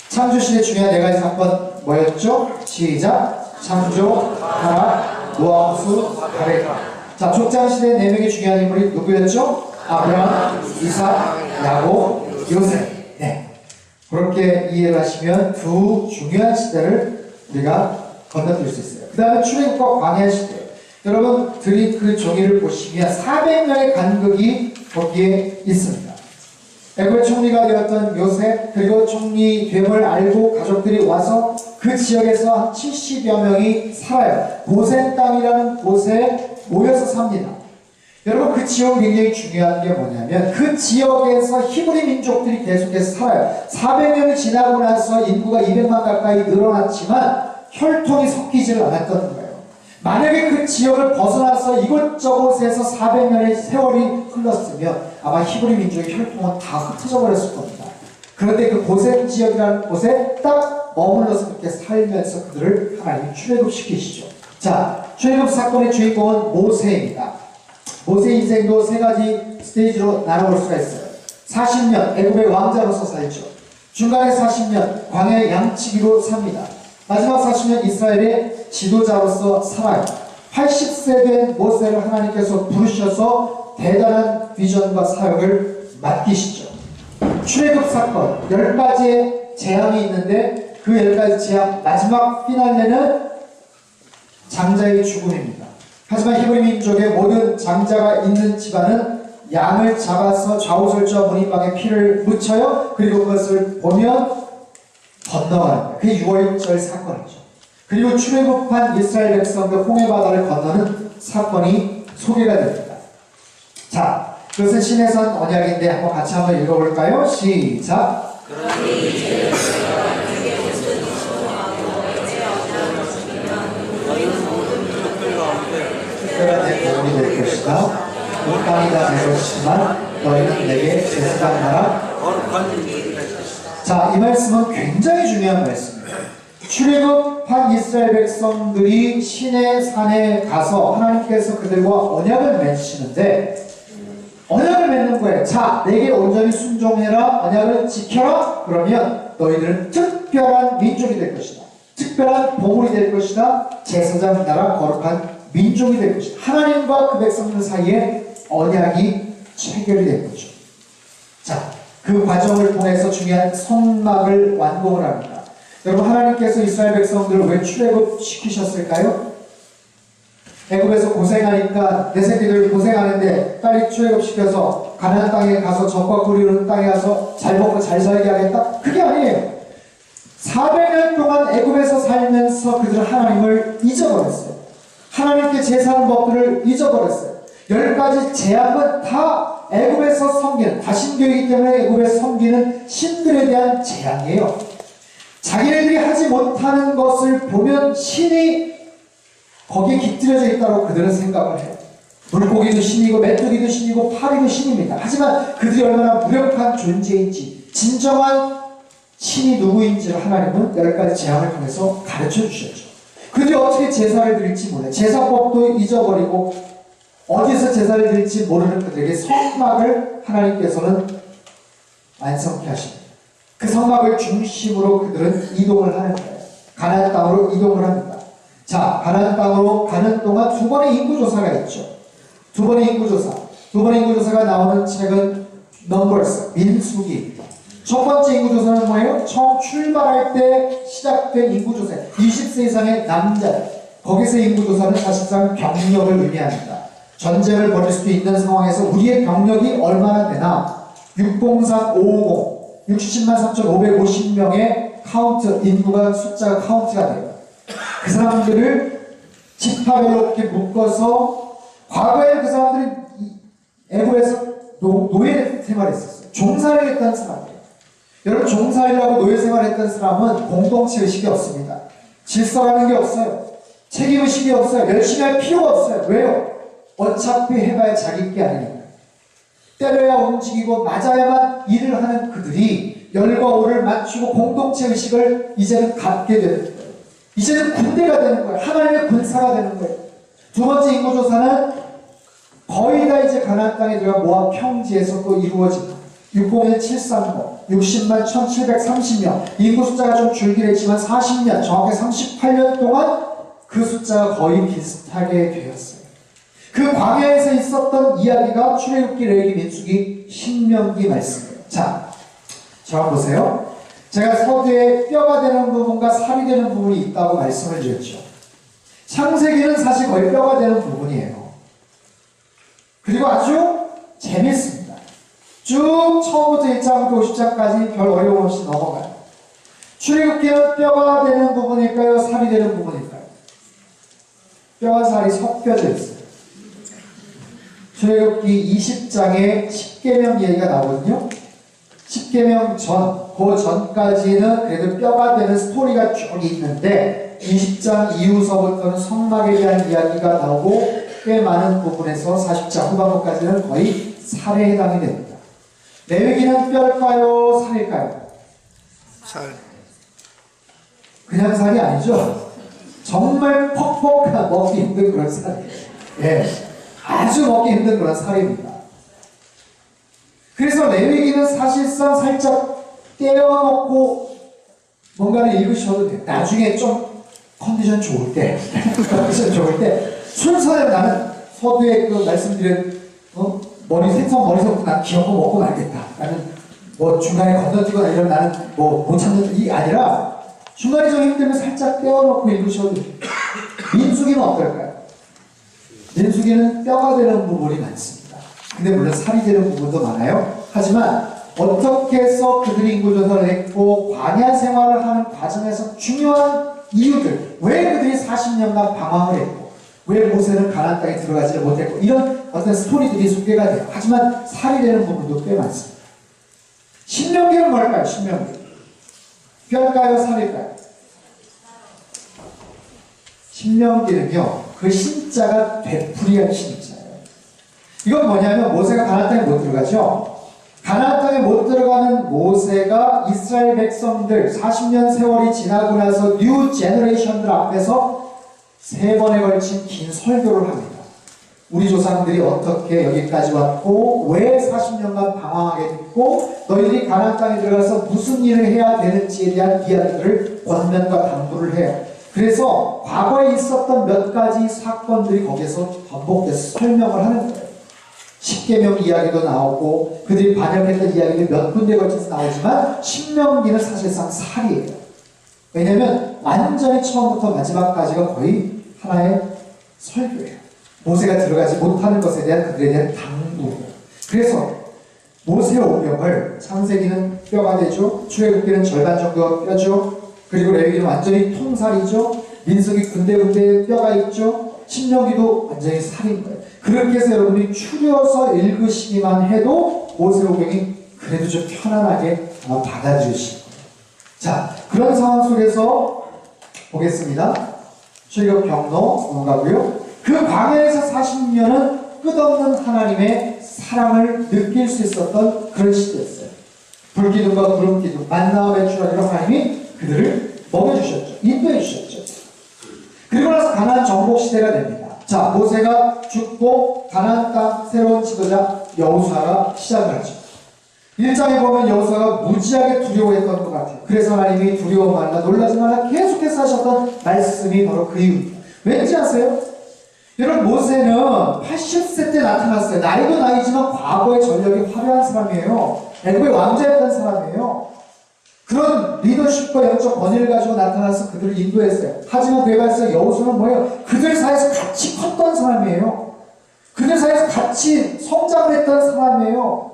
S1: 창조시대 중요한 네 가지 사건 뭐였죠? 시작! 창조, 타락, 노아호수, 가레. 자, 족장시대 네 명의 중요한 인물이 누구였죠? 아브라함, 이삭, 야곱, 요셉. 네. 그렇게 이해를 하시면 두 중요한 시대를 우리가 건너뛸 수 있어요. 그 다음에 출애굽과 광야 시대. 여러분들이 그 종이를 보시면 400년의 간극이 거기에 있습니다. 애굽의 총리가 되었던 요셉, 그리고 총리됨을 알고 가족들이 와서 그 지역에서 한 70여 명이 살아요. 고센 땅이라는 곳에 모여서 삽니다. 여러분, 그 지역은 굉장히 중요한 게 뭐냐면 그 지역에서 히브리 민족들이 계속해서 살아요. 400년이 지나고 나서 인구가 200만 가까이 늘어났지만 혈통이 섞이지를 않았던 거예요. 만약에 그 지역을 벗어나서 이곳저곳에서 400년의 세월이 흘렀으면 아마 히브리 민족의 혈통은 다 흩어져 버렸을 겁니다. 그런데 그 고센 지역이라는 곳에 딱 머물러서 그렇게 살면서 그들을 하나님이 출애굽시키시죠. 자, 출애굽 사건의 주인공은 모세입니다. 모세 인생도 세 가지 스테이지로 나눠볼 수가 있어요. 40년 애굽의 왕자로서 살죠. 중간에 40년 광야의 양치기로 삽니다. 마지막 40년 이스라엘의 지도자로서 살아요. 80세 된 모세를 하나님께서 부르셔서 대단한 비전과 사역을 맡기시죠. 출애굽 사건 10가지의 재앙이 있는데 그 10가지 재앙 마지막 피날레는 장자의 죽음입니다. 하지만 히브리 민족의 모든 장자가 있는 집안은 양을 잡아서 좌우설주와 문인방에 피를 묻혀요. 그리고 그것을 보면 건너가는 거예요. 그게 6월절 사건이죠. 그리고 출애굽한 이스라엘 백성들 홍해바다를 건너는 사건이 소개가 됩니다. 자, 그것은 신해산 언약인데 한번 같이 한번 읽어볼까요? 시작! 특별한 내 도움이 될 것이다. 온 땅이 다 내 것이지만 너희는 내게 제사장나라. 자, 이 말씀은 굉장히 중요한 말씀이에요. 출애굽 반이스라엘 백성들이 시내 산에 가서 하나님께서 그들과 언약을 맺으시는데 언약을 맺는 거예요. 자, 내게 온전히 순종해라. 언약을 지켜라. 그러면 너희들은 특별한 민족이 될 것이다. 특별한 보물이 될 것이다. 제사장 나라 거룩한 민족이 될 것이다. 하나님과 그 백성들 사이에 언약이 체결이 된 거죠. 자, 그 과정을 통해서 중요한 성막을 완공을 합니다. 여러분, 하나님께서 이스라엘 백성들을 왜 출애굽 시키셨을까요? 애굽에서 고생하니까 내 새끼들 고생하는데 빨리 출애굽시켜서 가나안 땅에 가서 젖과 꿀이 흐르는 땅에 가서 잘 먹고 잘 살게 하겠다? 그게 아니에요. 400년 동안 애굽에서 살면서 그들은 하나님을 잊어버렸어요. 하나님께 제사하는 법들을 잊어버렸어요. 10가지 제약은 다 애굽에서 섬기는, 다신교이기 때문에 애굽에서 섬기는 신들에 대한 재앙이에요. 자기네들이 하지 못하는 것을 보면 신이 거기에 깃들여져 있다고 그들은 생각을 해요. 물고기도 신이고 메뚜기도 신이고 파리도 신입니다. 하지만 그들이 얼마나 무력한 존재인지, 진정한 신이 누구인지를 하나님은 10가지 재앙을 통해서 가르쳐 주셨죠. 그들이 어떻게 제사를 드릴지 몰라요. 제사법도 잊어버리고 어디서 제사를 드릴지 모르는 그들에게 성막을 하나님께서는 완성케 하십니다. 그 성막을 중심으로 그들은 이동을 하는 거예요. 가나안 땅으로 이동을 합니다. 자, 가나안 땅으로 가는 동안 2번의 인구조사가 있죠. 2번의 인구조사. 2번의 인구조사가 나오는 책은 넘버스, 민수기입니다. 첫 번째 인구조사는 뭐예요? 처음 출발할 때 시작된 인구조사. 20세 이상의 남자들. 거기서 인구조사는 사실상 병력을 의미합니다. 전쟁을 벌일 수도 있는 상황에서 우리의 병력이 얼마나 되나? 603, 550, 60만 3,550명의 카운트, 인구가 숫자가 카운트가 돼요. 그 사람들을 지파별로 이렇게 묶어서 과거에 그 사람들이 애굽에서 노예 생활했었어요. 종살이를 했던 사람이에요. 여러분, 종살이를 하고 노예 생활을 했던 사람은 공동체 의식이 없습니다. 질서라는 게 없어요. 책임 의식이 없어요. 열심히 할 필요가 없어요. 왜요? 어차피 해봐야 자기 게 아니니까. 때려야 움직이고 맞아야만 일을 하는 그들이 열과 오를 맞추고 공동체 의식을 이제는 갖게 되는 거예요. 이제는 군대가 되는 거예요. 하나님의 군사가 되는 거예요. 2번째 인구조사는 거의 다 이제 가나안 땅에 들어가 모압 평지에서 또 이루어집니다. 601, 730, 60만 1730명. 인구 숫자가 좀 줄긴 했지만 40년, 정확히 38년 동안 그 숫자가 거의 비슷하게 되었어요. 그 광야에서 있었던 이야기가 출애굽기, 레위기, 민수기, 신명기 말씀이에요. 자, 저한번 보세요. 제가 서두에 뼈가 되는 부분과 살이 되는 부분이 있다고 말씀을 드렸죠. 창세기는 사실 거의 뼈가 되는 부분이에요. 그리고 아주 재밌습니다. 쭉 처음부터 1장부터 50장까지 별 어려움 없이 넘어가요. 출애굽기는 뼈가 되는 부분일까요? 살이 되는 부분일까요? 뼈와 살이 섞여져 있어요. 출애굽기 20장에 10계명 얘기가 나오거든요. 10계명 전, 그 전까지는 그래도 뼈가 되는 스토리가 쭉 있는데 20장 이후서부터는 성막에 대한 이야기가 나오고 꽤 많은 부분에서 40장 후반부까지는 거의 살에 해당이 됩니다. 레위기는 뼈일까요? 살일까요?
S2: 살.
S1: 그냥 살이 아니죠. 정말 퍽퍽한 먹기 힘든 그런 살이에요. 예, 아주 먹기 힘든 그런 살입니다. 그래서 레위기는 사실상 살짝 떼어놓고 뭔가를 읽으셔도 돼요. 나중에 좀 컨디션 좋을 때, 컨디션 좋을 때 순서대로 나는 서두에 그 말씀드린 생선 머리서부터 난 귀엽고 먹고 말겠다. 나는 뭐 중간에 건너뛰거나 이런 나는 뭐 못 참는 이 아니라 중간에 좀 힘들면 살짝 떼어놓고 읽으셔도 돼요. 민수기는 어떨까요? 민수기는 뼈가 되는 부분이 많습니다. 근데 물론 살이 되는 부분도 많아요. 하지만 어떻게 해서 그들이 인구조사를 했고 광야 생활을 하는 과정에서 중요한 이유들, 왜 그들이 40년간 방황을 했고 왜 모세는 가나안 땅에 들어가지를 못했고 이런 어떤 스토리들이 소개가 돼요. 하지만 살이 되는 부분도 꽤 많습니다. 신명기는 뭘까요? 신명기 뼈일까요? 살일까요? 신명기는요, 그 신자가 되풀이한 신자예요. 이건 뭐냐면 모세가 가나안 땅에 못 들어가죠. 가나안 땅에 못 들어가는 모세가 이스라엘 백성들 40년 세월이 지나고 나서 뉴 제너레이션들 앞에서 3번에 걸친 긴 설교를 합니다. 우리 조상들이 어떻게 여기까지 왔고 왜 40년간 방황하게 됐고 너희들이 가나안 땅에 들어가서 무슨 일을 해야 되는지에 대한 이야기를 권면과 당부를 해요. 그래서 과거에 있었던 몇 가지 사건들이 거기서 반복돼서 설명을 하는 거예요. 십계명 이야기도 나오고 그들이 반역했던 이야기도 몇 군데 걸쳐서 나오지만 신명기는 사실상 살이에요. 왜냐하면 완전히 처음부터 마지막까지가 거의 하나의 설교예요. 모세가 들어가지 못하는 것에 대한 그들에 대한 당부예요. 그래서 모세 오경을 창세기는 뼈가 되죠. 출애굽기는 절반 정도가 뼈죠. 그리고 레위기는 완전히 통살이죠. 민수기 군데군데 뼈가 있죠. 신명기도 완전히 살인 거예요. 그렇게 해서 여러분들이 추려서 읽으시기만 해도 모세오경이 그래도 좀 편안하게 아마 받아들이실 거예요. 자, 그런 상황 속에서 보겠습니다. 출애굽 경로 넘어가고요. 그 광야에서 40년은 끝없는 하나님의 사랑을 느낄 수 있었던 그런 시대였어요. 불기둥과 구름기둥, 만나와 메추라기로 하나님이 그들을 먹여주셨죠. 인도해 주셨죠. 그리고 나서 가나안 정복 시대가 됩니다. 자, 모세가 죽고 가나안 땅 새로운 지도자 여호수아가 시작을 하죠. 1장에 보면 여호수아가 무지하게 두려워했던 것 같아요. 그래서 하나님이 두려워 말라 놀라지 말라 계속해서 하셨던 말씀이 바로 그 이유입니다. 왠지 아세요? 여러분, 모세는 80세 때 나타났어요. 나이도 나이지만 과거의 전력이 화려한 사람이에요. 애굽의 왕자였던 사람이에요. 그런 리더십과 영적 권위를 가지고 나타나서 그들을 인도했어요. 하지만 그에 반해서 여호수아는 뭐예요? 그들 사이에서 같이 컸던 사람이에요. 그들 사이에서 같이 성장을 했던 사람이에요.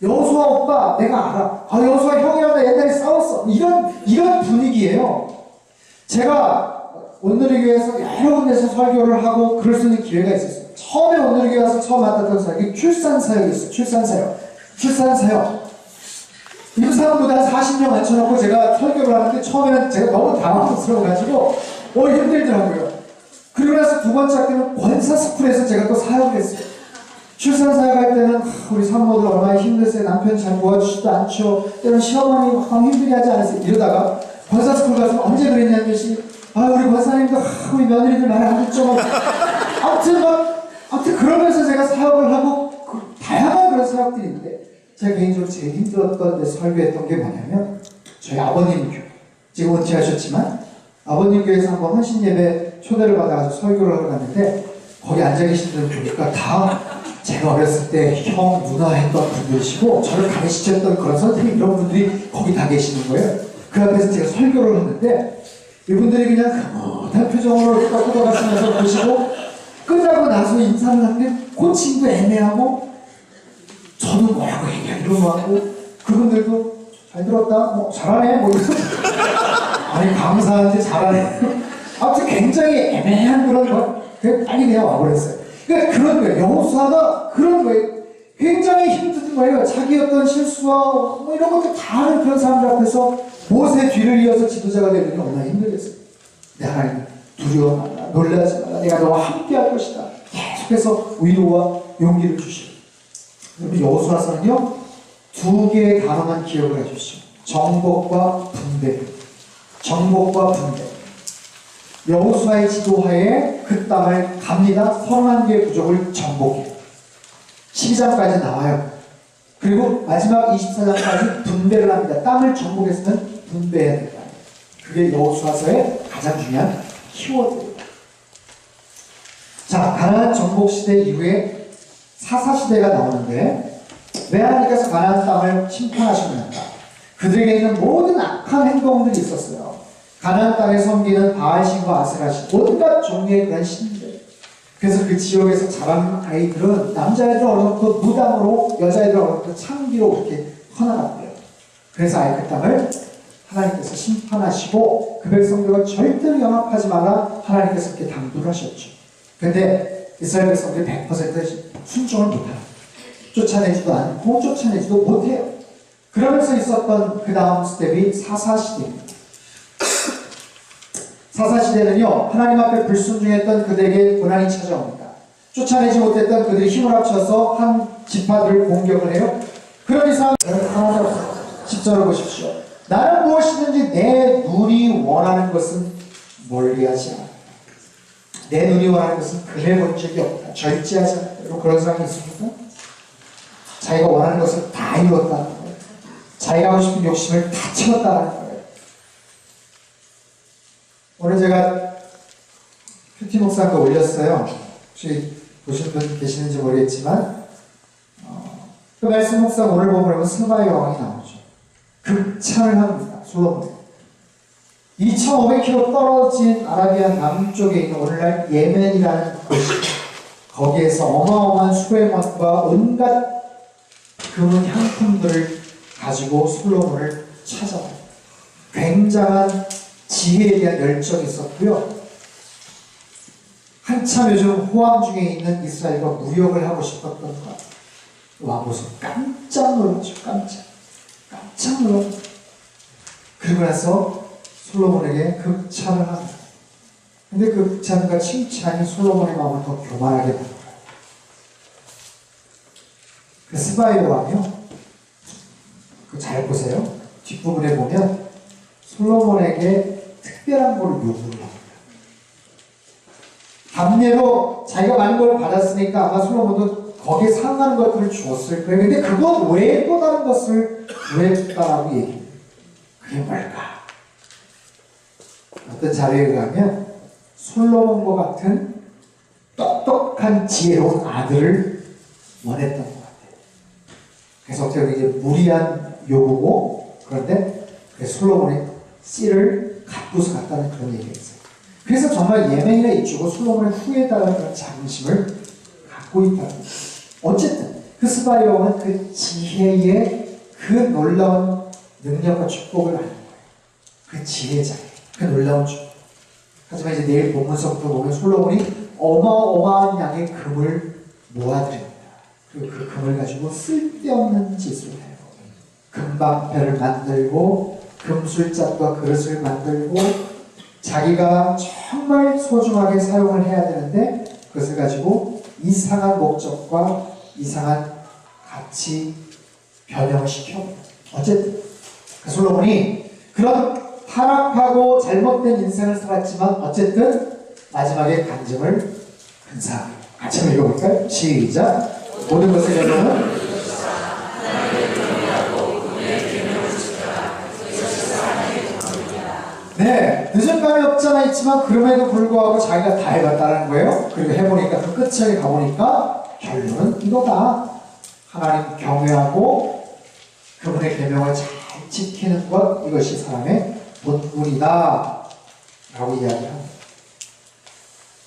S1: 여호수아 오빠 내가 알아. 아, 여호수아 형이랑 나 옛날에 싸웠어. 이런 분위기예요. 제가 온누리교회에서 여러 군데서 설교를 하고 그럴 수 있는 기회가 있었어요. 처음에 온누리교회 와서 처음 맡았던 사역이 출산사역이었어요. 출산사역. 이 사람보다 40년 앉혀놓고 제가 설교를 하는데 처음에는 제가 너무 당황스러워가지고 힘들더라고요. 그리고 나서 두 번째 학기는 권사스쿨에서 제가 또 사역을 했어요. 출산사역할 때는 우리 산모들 얼마나 힘들었어요. 남편이 잘 도와주지도 않죠. 때로는 시어머니 너무 힘들게 하지 않았어요. 이러다가 권사스쿨 가서 언제 그랬냐는 듯이 우리 권사님도 우리 며느리들 말 안 듣죠. 아무튼 그러면서 제가 사역을 하고 다양한 그런 사역들이 있는데 제가 개인적으로 제일 힘들었던 데 설교했던 게 뭐냐면 저희 아버님 교회, 지금 은퇴하셨지만 아버님 교회에서 한번 헌신 예배 초대를 받아가지고 설교를 하러 갔는데 거기 앉아 계신 분들 보니까 다 제가 어렸을 때 형, 누나 했던 분들이시고 저를 가르치셨던 그런 선생님 이런 분들이 거기 다 계시는 거예요. 그 앞에서 제가 설교를 했는데 이분들이 그냥 흐뭇한 표정으로 꺾어가시면서 보시고 끝나고 나서 인사를 하는데 코칭도 애매하고 저도 뭐라고 얘기하기로 하고 그분들도 잘 들었다, 잘하네, 아니 감사한데 잘하네. 아무튼 굉장히 애매한 그런 거 빨리 그냥 와버렸어요. 그러니까 그런 거예요. 여호수아가 그런 거예요. 굉장히 힘든 거예요. 자기 어떤 실수와 이런 것들 다 하는 그런 사람들 앞에서 모세 뒤를 이어서 지도자가 되려니 얼마나 힘들겠어요. 내 하나님 두려워 말라, 놀라지 말라, 내가 너와 함께 할 것이다. 계속해서 위로와 용기를 주시고 우리 여호수아서는요 2개의 단어만 기억을 해주시오. 정복과 분배. 정복과 분배. 여호수아의 지도하에 그 땅을 갑니다. 31개의 부족을 정복해요. 12장까지 나와요. 그리고 마지막 24장까지 분배를 합니다. 땅을 정복했으면 분배해야 된다. 그게 여호수아서의 가장 중요한 키워드입니다. 자, 가나안 정복 시대 이후에 사사 시대가 나오는데 왜 하나님께서 가나안 땅을 심판하셨는가? 그들에게 있는 모든 악한 행동들이 있었어요. 가나안 땅에 섬기는 바알신과 아세라신 온갖 종류의 그런 신들. 그래서 그 지역에서 자란 아이들은 남자애들 어려부터 무당으로 여자애들 어려부터 창기로 이렇게 커나갔대요. 그래서 아예 그 땅을 하나님께서 심판하시고 그 백성들과 절대로 영합하지 마라 하나님께서 그렇게 당부를 하셨죠. 근데 이스라엘 백성들이 100% 순종을 못합니다. 쫓아내지도 않고 쫓아내지도 못해요. 그러면서 있었던 그 다음 스텝이 사사시대입니다. 사사시대는요 하나님 앞에 불순종했던 그들에게 고난이 찾아옵니다. 쫓아내지 못했던 그들이 힘을 합쳐서 한 지파들을 공격을 해요. 그런 이상 하나도 없어요. 10절을 보십시오. 나는 무엇이든지 내 눈이 원하는 것은 멀리하지 않아. 내 눈이 원하는 것은 그래 본 적이 없다. 절제하지 않다. 여러분 그런 사람이 있습니까? 자기가 원하는 것을 다 이뤘다는 거예요. 자기가 하고 싶은 욕심을 다 채웠다는 거예요. 오늘 제가 큐티 목사가 올렸어요. 혹시 보신 분 계시는지 모르겠지만 그 말씀 목사 오늘 보면 스바의 왕이 나오죠. 극찬을 합니다. 솔로몬에 2500km 떨어진 아라비아 남쪽에 있는 오늘날 예멘이라는 곳이 거기에서 어마어마한 수레만과 온갖 금은 향품들을 가지고 솔로몬을 찾아와요. 굉장한 지혜에 대한 열정이 있었고요. 한참 요즘 호황 중에 있는 이스라엘과 무역을 하고 싶었던 것 같아요. 와 보세요. 깜짝 놀랐죠. 깜짝 놀랐죠. 그리고 나서 솔로몬에게 극찬을 합니다. 근데 그 극찬과 칭찬이 솔로몬의 마음을 더 교만하게 만들어요. 그 스바이 왕이요. 잘 보세요. 뒷부분에 보면 솔로몬에게 특별한 걸 요구를 합니다. 반대로 자기가 많은 걸 받았으니까 아마 솔로몬도 거기에 상하는 것들을 주었을 거예요. 근데 그것 외에 또 다른 것을 구했다라고 얘기해요. 그게 뭘까? 어떤 자료에 의하면 솔로몬과 같은 똑똑한 지혜로운 아들을 원했던 것 같아요. 그래서 어떻게 이제 무리한 요구고 그런데 솔로몬의 씨를 갖고서 갔다는 그런 얘기가 있어요. 그래서 정말 예멘에 이주고 솔로몬의 후예다라는 그런 자긍심을 갖고 있다는 거예요. 어쨌든 그 스바이 왕은 그 지혜의 그 놀라운 능력과 축복을 아는 거예요. 그 지혜자의 그 놀라운 축복. 하지만 이제 내일 본문서부터 보면 솔로몬이 어마어마한 양의 금을 모아드립니다. 그리고 그 금을 가지고 쓸데없는 짓을 해요. 금방패를 만들고 금술잔과 그릇을 만들고 자기가 정말 소중하게 사용을 해야 되는데 그것을 가지고 이상한 목적과 이상한 가치 변형을 시켜. 어쨌든 그 솔로몬이 그런 타락하고 잘못된 인생을 살았지만 어쨌든 마지막에 간증을 근사하게. 같이 한번 읽어볼까요? 시작. 모든 것을 여러분은 네, 늦은 감이 없잖아 있지만 그럼에도 불구하고 자기가 다 해봤다는 거예요. 그리고 해보니까 그 끝에 가보니까 결론은 이거다. 하나님 경외하고 그분의 계명을 잘 지키는 것, 이것이 사람의 본분이다 라고 이야기합니다.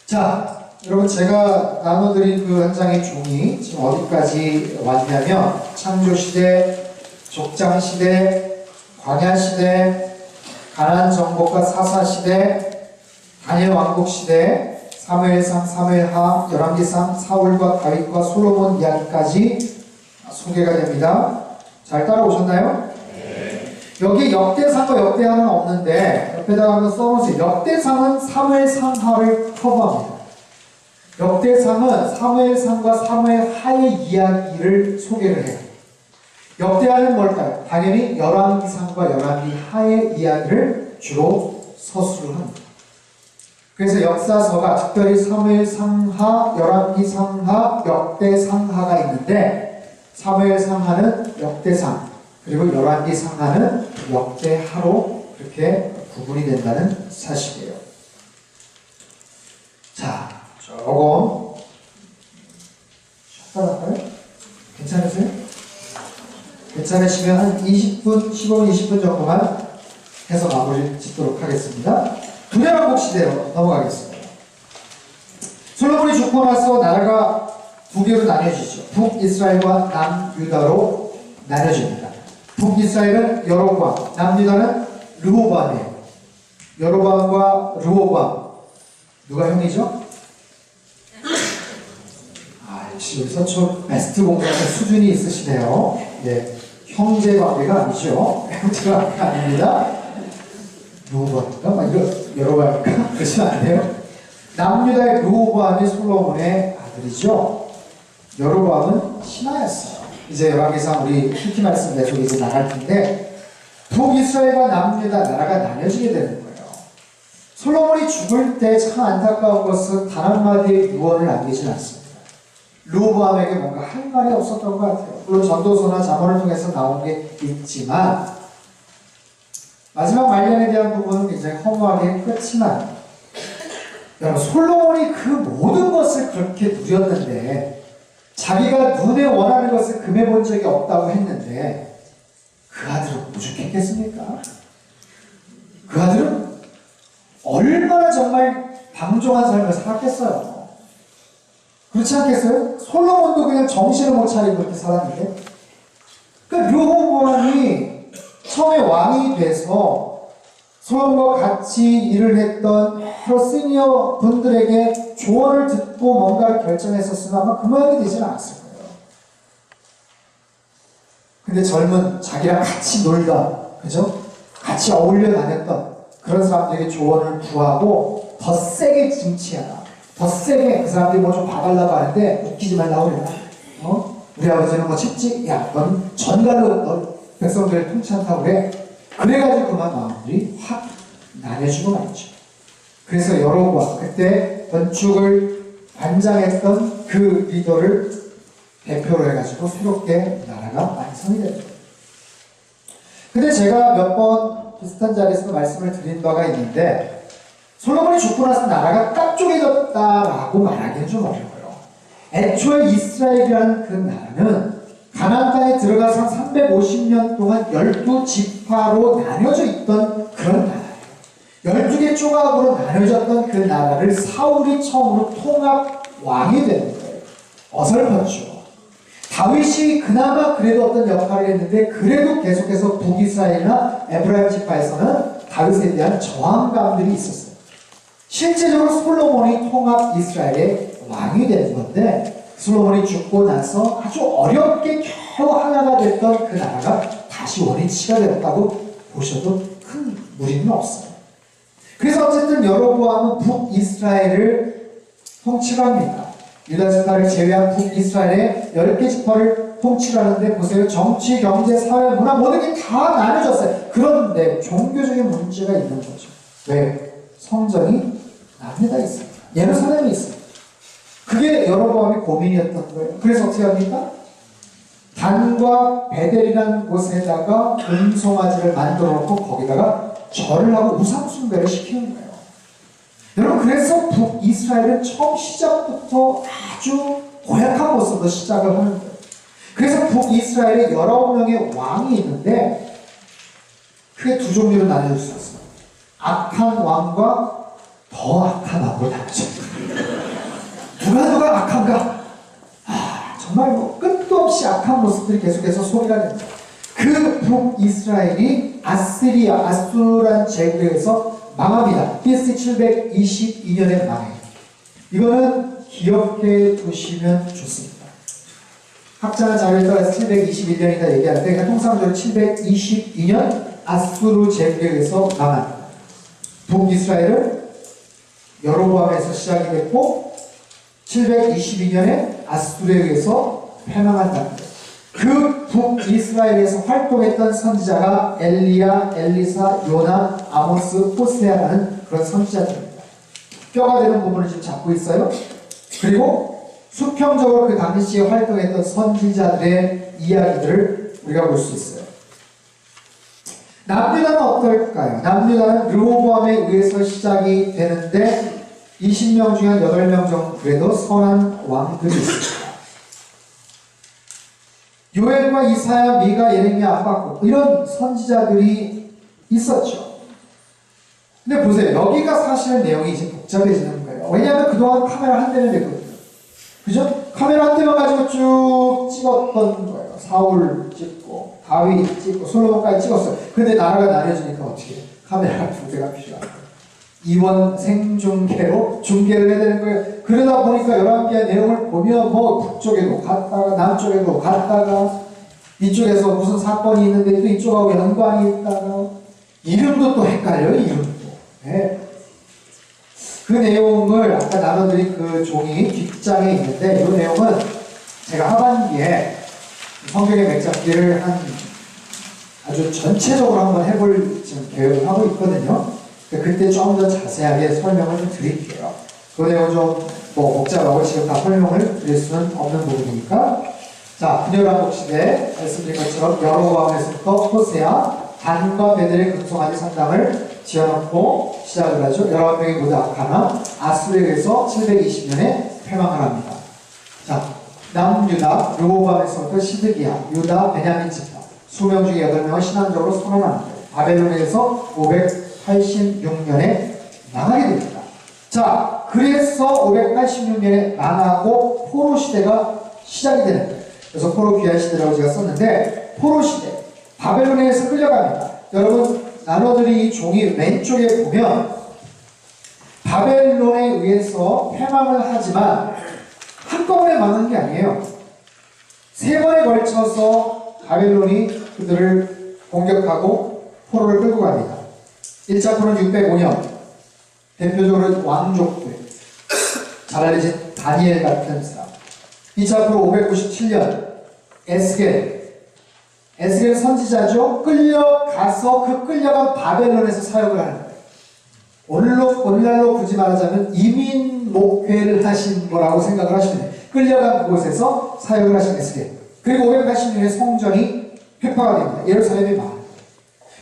S1: 자, 여러분 제가 나눠드린 그 한 장의 종이 지금 어디까지 왔냐면 창조시대, 족장시대, 광야시대, 가나안 정복과 사사시대, 다니엘 왕국시대, 사무엘상, 사무엘하, 열왕기상, 사울과 다윗과 솔로몬 이야기까지 소개가 됩니다. 잘 따라오셨나요? 네. 여기 역대상과 역대하는 없는데 옆에다가 한번 써놓으세요. 역대상은 사무엘상하를 커버합니다. 역대상은 사무엘상과 사무엘하의 이야기를 소개를 해요. 역대하는 뭘까요? 당연히 열왕기상과 열왕기하의 이야기를 주로 서술을 합니다. 그래서 역사서가 특별히 사무엘상하, 열왕기상하, 역대상하가 있는데 사무엘상하는 역대상, 그리고 열왕기상하는 역대하로 그렇게 구분이 된다는 사실이에요. 자, 조금 쉬었다 갈까요? 괜찮으세요? 괜찮으시면 한 20분, 15분, 20분 정도만 해서 마무리 짓도록 하겠습니다. 두레왕국 시대로 넘어가겠습니다. 솔로몬이 죽고 나서 나라가 두 개로 나뉘어지죠. 북이스라엘과 남유다로 나뉘어집니다. 북이스라엘은 여로보암, 남유다는 르호보암이에요. 여로보암과 르호보암 누가 형이죠? 역시 여기 서초 베스트 공부하는 수준이 있으시네요. 네. 형제 관계가 아니죠. 형제 관계가 아닙니다. 르호보암인가? 막 이거 여로보암인가? 그러시면 안 돼요. 남유다의 르호보암이 솔로몬의 아들이죠. 여로보암은 신하였어요. 이제 열왕기상 우리 PT 말씀 계속 이제 나갈 텐데 북이스라엘과 남유다 나라가 나뉘어지게 되는 거예요. 솔로몬이 죽을 때 참 안타까운 것은 단 한마디의 유언을 남기진 않습니다. 르호보암에게 뭔가 할 말이 없었던 것 같아요. 물론 전도서나 잠언을 통해서 나온 게 있지만 마지막 말년에 대한 부분은 굉장히 허무하게 끝이나 여러분 솔로몬이 그 모든 것을 그렇게 누렸는데 자기가 눈에 원하는 것을 금해 본 적이 없다고 했는데 그 아들은 오죽했겠습니까? 그 아들은 얼마나 정말 방종한 삶을 살았겠어요. 그렇지 않겠어요? 솔로몬도 그냥 정신을 못 차리고 그렇게 살았는데 그러니까 르호보암이 처음에 왕이 돼서 솔로몬과 같이 일을 했던 여러 시니어 분들에게 조언을 듣고 뭔가를 결정했었으면 아마 그 모양이 되지는 않았을 거예요. 근데 젊은 자기랑 같이 놀다, 그죠? 같이 어울려 다녔던 그런 사람들에게 조언을 구하고 더 세게 징치하라. 더 세게 그 사람들이 뭐 좀 봐달라고 하는데 웃기지 말라고 그래라. 우리 아버지는 뭐 채찍, 야, 넌 전갈로 너 백성들을 통치한다고 그래. 그래가지고 그만 마음들이 확 나뉘어지고 말이죠. 그래서 여로보암 그때 건축을 관장했던 그 리더를 대표로 해가지고 새롭게 나라가 완성이 됩니다. 근데 제가 몇 번 비슷한 자리에서 말씀을 드린 바가 있는데 솔로몬이 죽고 나서 나라가 딱 쪼개졌다라고 말하기는 좀 어려워요. 애초에 이스라엘이라는 그 나라는 가나안 땅에 들어가서 350년 동안 12지파로 나뉘어져 있던 그런 나라예요. 12개 조각으로 나뉘어졌던 그 나라를 사울이 처음으로 통합 왕이 되는 거예요. 어설펐죠. 다윗이 그나마 그래도 어떤 역할을 했는데 그래도 계속해서 북이스라엘이나 에브라임 지파에서는 다윗에 대한 저항감들이 있었어요. 실제적으로 솔로몬이 통합 이스라엘의 왕이 된 건데 솔로몬이 죽고 나서 아주 어렵게 겨우 하나가 됐던 그 나라가 다시 원위치가 되었다고 보셔도 큰 무리는 없어요. 그래서 어쨌든 여로보암은 북이스라엘을 통치합니다. 유다 지파를 제외한 북이스라엘의 10개 지파를 통치하는데 보세요. 정치, 경제, 사회, 문화 모든 게 다 나눠졌어요. 그런데 종교적인 문제가 있는 거죠. 왜? 성전이 남유다에 있습니다. 예루살렘에 있습니다. 그게 여로보암의 고민이었던 거예요. 그래서 어떻게 합니까? 단과 베델이라는 곳에다가 금송아지를 만들어 놓고 거기다가 절을 하고 우상숭배를 시키는 거예요. 여러분 그래서 북이스라엘은 처음 시작부터 아주 고약한 모습으로 시작을 하는 거예요. 그래서 북이스라엘에 19명의 왕이 있는데 크게 두 종류로 나눠질 수 있어요. 악한 왕과 더 악한 왕으로 나눠져요. 누가 악한가? 정말 뭐 끝도 없이 악한 모습들이 계속해서 소리가 됩니다. 그 북이스라엘이 아수라는 제국에 의해서 망합니다. BC 722년에 망해요. 이거는 기억해 두시면 좋습니다. 학자는 자료에 따라서 721년이다 얘기하는데 그러니까 통상적으로 722년 아수르 제국에 의해서 망합니다. 북이스라엘은 여로보암에서 시작이 됐고 722년에 아수르에 의해서 패망한다. 그 북이스라엘에서 활동했던 선지자가 엘리야, 엘리사, 요나, 아모스, 호세아라는 그런 선지자들입니다. 뼈가 되는 부분을 지금 잡고 있어요. 그리고 수평적으로 그 당시에 활동했던 선지자들의 이야기들을 우리가 볼 수 있어요. 남유다는 어떨까요? 남유다는 르호보암에 의해서 시작이 되는데 20명 중에 한 8명 정도 그래도 선한 왕들이 있습니다. 요엘과 이사야, 미가, 예레미야, 아바국 이런 선지자들이 있었죠. 근데 보세요. 여기가 사실은 내용이 이제 복잡해지는 거예요. 왜냐하면 그동안 카메라 한 대면 됐거든요. 그죠? 카메라 한 대만 가지고 쭉 찍었던 거예요. 사울 찍고 다윗 찍고 솔로몬까지 찍었어요. 근데 나라가 나뉘어지니까 어떻게 해요? 카메라가 두 대가 필요합니다. 이원 생중계로 중계를 해야 되는 거예요. 그러다 보니까 11개의 내용을 보면 뭐 북쪽에도 갔다가 남쪽에도 갔다가 이쪽에서 무슨 사건이 있는데 또 이쪽하고 연관이 있다가 이름도 또 헷갈려요. 이름도. 네. 그 내용을 아까 나눠드린 그 종이 뒷장에 있는데 이 내용은 제가 하반기에 성경의 맥잡기를 아주 전체적으로 한번 해볼 지금 계획을 하고 있거든요. 그때 좀 더 자세하게 설명을 좀 드릴게요. 그 내용은 좀 복잡하고 지금 다 설명을 드릴 수는 없는 부분이니까. 자, 분열한 곡식에 말씀드린 것처럼 여로보암에서부터 호세아, 단과 베델의 금송아지 산당을 지어놓고 시작을 하죠. 11명이 모두 악하나 아수르에 의해서 720년에 패망을 합니다. 자, 남유다, 르호보암에서부터 시드기야, 유다, 베냐민 집단, 수명 중에 8명을 신앙적으로 선언하는 거예요. 바벨론에서 586년에 망하게 됩니다. 자, 그래서 586년에 망하고 포로 시대가 시작이 되는 거예요. 그래서 포로 귀환 시대라고 제가 썼는데, 포로 시대, 바벨론에서 끌려갑니다. 여러분, 나눠드린 이 종이 왼쪽에 보면 바벨론에 의해서 패망을 하지만 한꺼번에 망한 게 아니에요. 3번에 걸쳐서 바벨론이 그들을 공격하고 포로를 끌고 갑니다. 1차 포로는 605년, 대표적으로 왕족들, 잘 알려진 다니엘 같은 사람. 2차 포로 597년, 에스겔 선지자죠. 끌려가서 그 끌려간 바벨론에서 사역을 하는 거예요. 오늘날로 굳이 말하자면 이민 목회를 하신 거라고 생각을 하시면 돼요. 끌려간 그곳에서 사역을 하신 에스겔. 그리고 580년에 성전이 폐파가 됩니다. 예루살렘이 망합니다.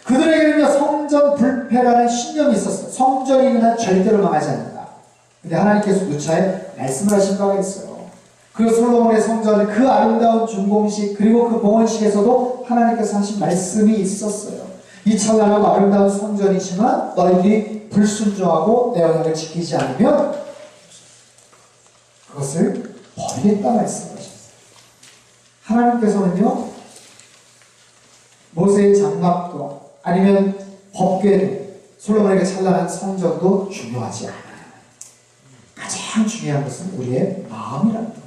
S1: 그들에게는요, 성전 불패라는 신념이 있었어요. 성전이 난 절대로 망하지 않는다. 근데 하나님께서 누차에 말씀을 하신 바가 있어요. 그 솔로몬의 성전, 그 아름다운 준공식, 그리고 그 봉헌식에서도 하나님께서 하신 말씀이 있었어요. 이 찬란하고 아름다운 성전이지만 너희들이 불순종하고 내 언약을 지키지 않으면 그것을 버리겠다 말씀하셨어요. 하나님께서는요, 모세의 장막도 아니면 법궤도, 솔로몬에게 찬란한 성전도 중요하지 않아요. 가장 중요한 것은 우리의 마음이라는 거예요.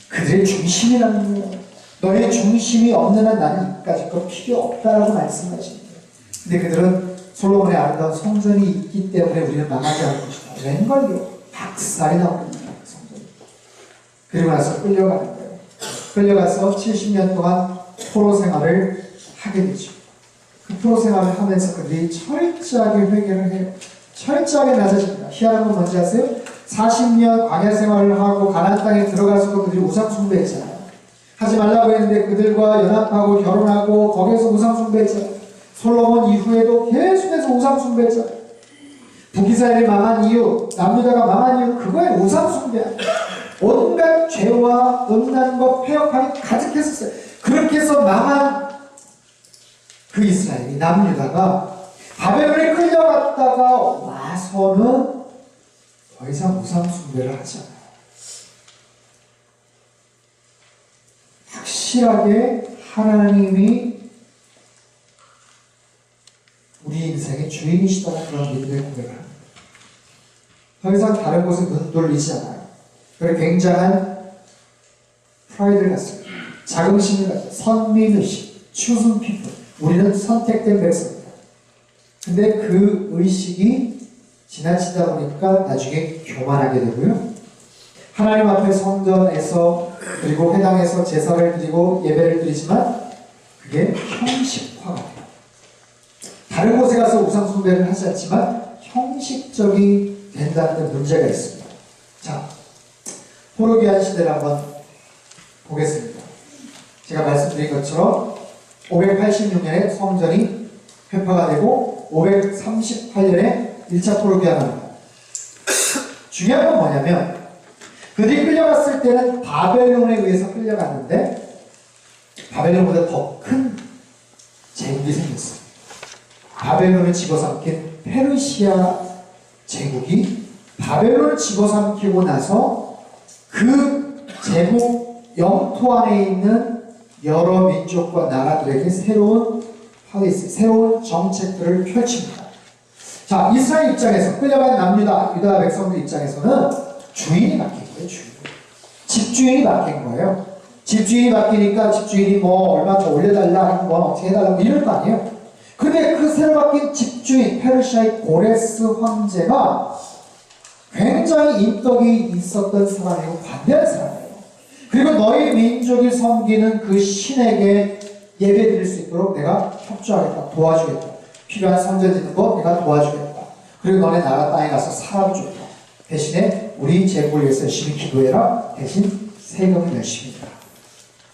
S1: 그들의 중심이라는 거예요. 너의 중심이 없는 한 나는 이까짓 거 필요 없다라고 말씀하시는 거예요. 근데 그들은 솔로몬의 아름다운 성전이 있기 때문에 우리는 망하지 않을 것이다. 웬걸요? 박살이 나옵니다. 성전이. 그리고 나서 끌려가는 거예요. 끌려가서 70년 동안 포로 생활을 하게 되죠. 그 포로 생활을 하면서 그들이 철저하게 회개를 해요. 철저하게 낮아집니다. 희한한 건 뭔지 아세요? 40년 광야 생활을 하고 가나안 땅에 들어가서도 그들이 우상 숭배했잖아요. 하지 말라고 했는데 그들과 연합하고 결혼하고 거기에서 우상 숭배했잖아요. 솔로몬 이후에도 계속해서 우상 숭배했잖아요. 북이스라엘이 망한 이유, 남유다가 망한 이유, 그거에 우상 숭배야. 온갖 죄와 음란과 폐역함이 가득했었어요. 그렇게 해서 망한 그 이스라엘이, 남유다가 바벨론에 끌려갔다가 와서는 더 이상 우상 숭배를 하지 않아요. 확실하게 하나님이 우리 인생의 주인이시다는 그런 믿음의 고백을 합니다. 더 이상 다른 곳에 눈 돌리지 않아요. 그리고 굉장한 프라이드를 갖습니다. 자긍심을 갖습니다. 선민의식, chosen people. 우리는 선택된 백성입니다. 근데 그 의식이 지나치다 보니까 나중에 교만하게 되고요. 하나님 앞에 성전에서 그리고 회당에서 제사를 드리고 예배를 드리지만 그게 형식화가 돼요. 다른 곳에 가서 우상 숭배를 하지 않지만 형식적이 된다는 문제가 있습니다. 자, 포로 귀환 시대를 한번 보겠습니다. 제가 말씀드린 것처럼 586년에 성전이 폐파가 되고 538년에 1차 포로 귀환합니다. 중요한 건 뭐냐면 그들이 끌려갔을 때는 바벨론에 의해서 끌려갔는데 바벨론보다 더 큰 제국이 생겼어요. 바벨론을 집어삼킨 페르시아 제국이 바벨론을 집어삼키고 나서 그 제국 영토 안에 있는 여러 민족과 나라들에게 새로운 팔리시, 새로운 정책들을 펼칩니다. 자, 이스라엘 입장에서 끌려간 남유다, 유다 백성들 입장에서는 주인이 바뀐 거예요. 주인. 집주인이 바뀐 거예요. 집주인이 바뀌니까 집주인이 뭐 얼마 더 올려달라, 뭐 어떻게 해달라고 이럴 거 아니에요. 근데 그 새로 바뀐 집주인 페르시아의 고레스 황제가 굉장히 인덕이 있었던 사람이고 관대한 사람이에요. 그리고 너희 민족이 섬기는 그 신에게 예배드릴 수 있도록 내가 협조하겠다. 도와주겠다. 필요한 성전 짓는 거 내가 도와주겠다. 그리고 너네 나라 땅에 가서 사람 줬다. 대신에 우리 제국을 위해서 열심히 기도해라. 대신 세금을 열심히 내라.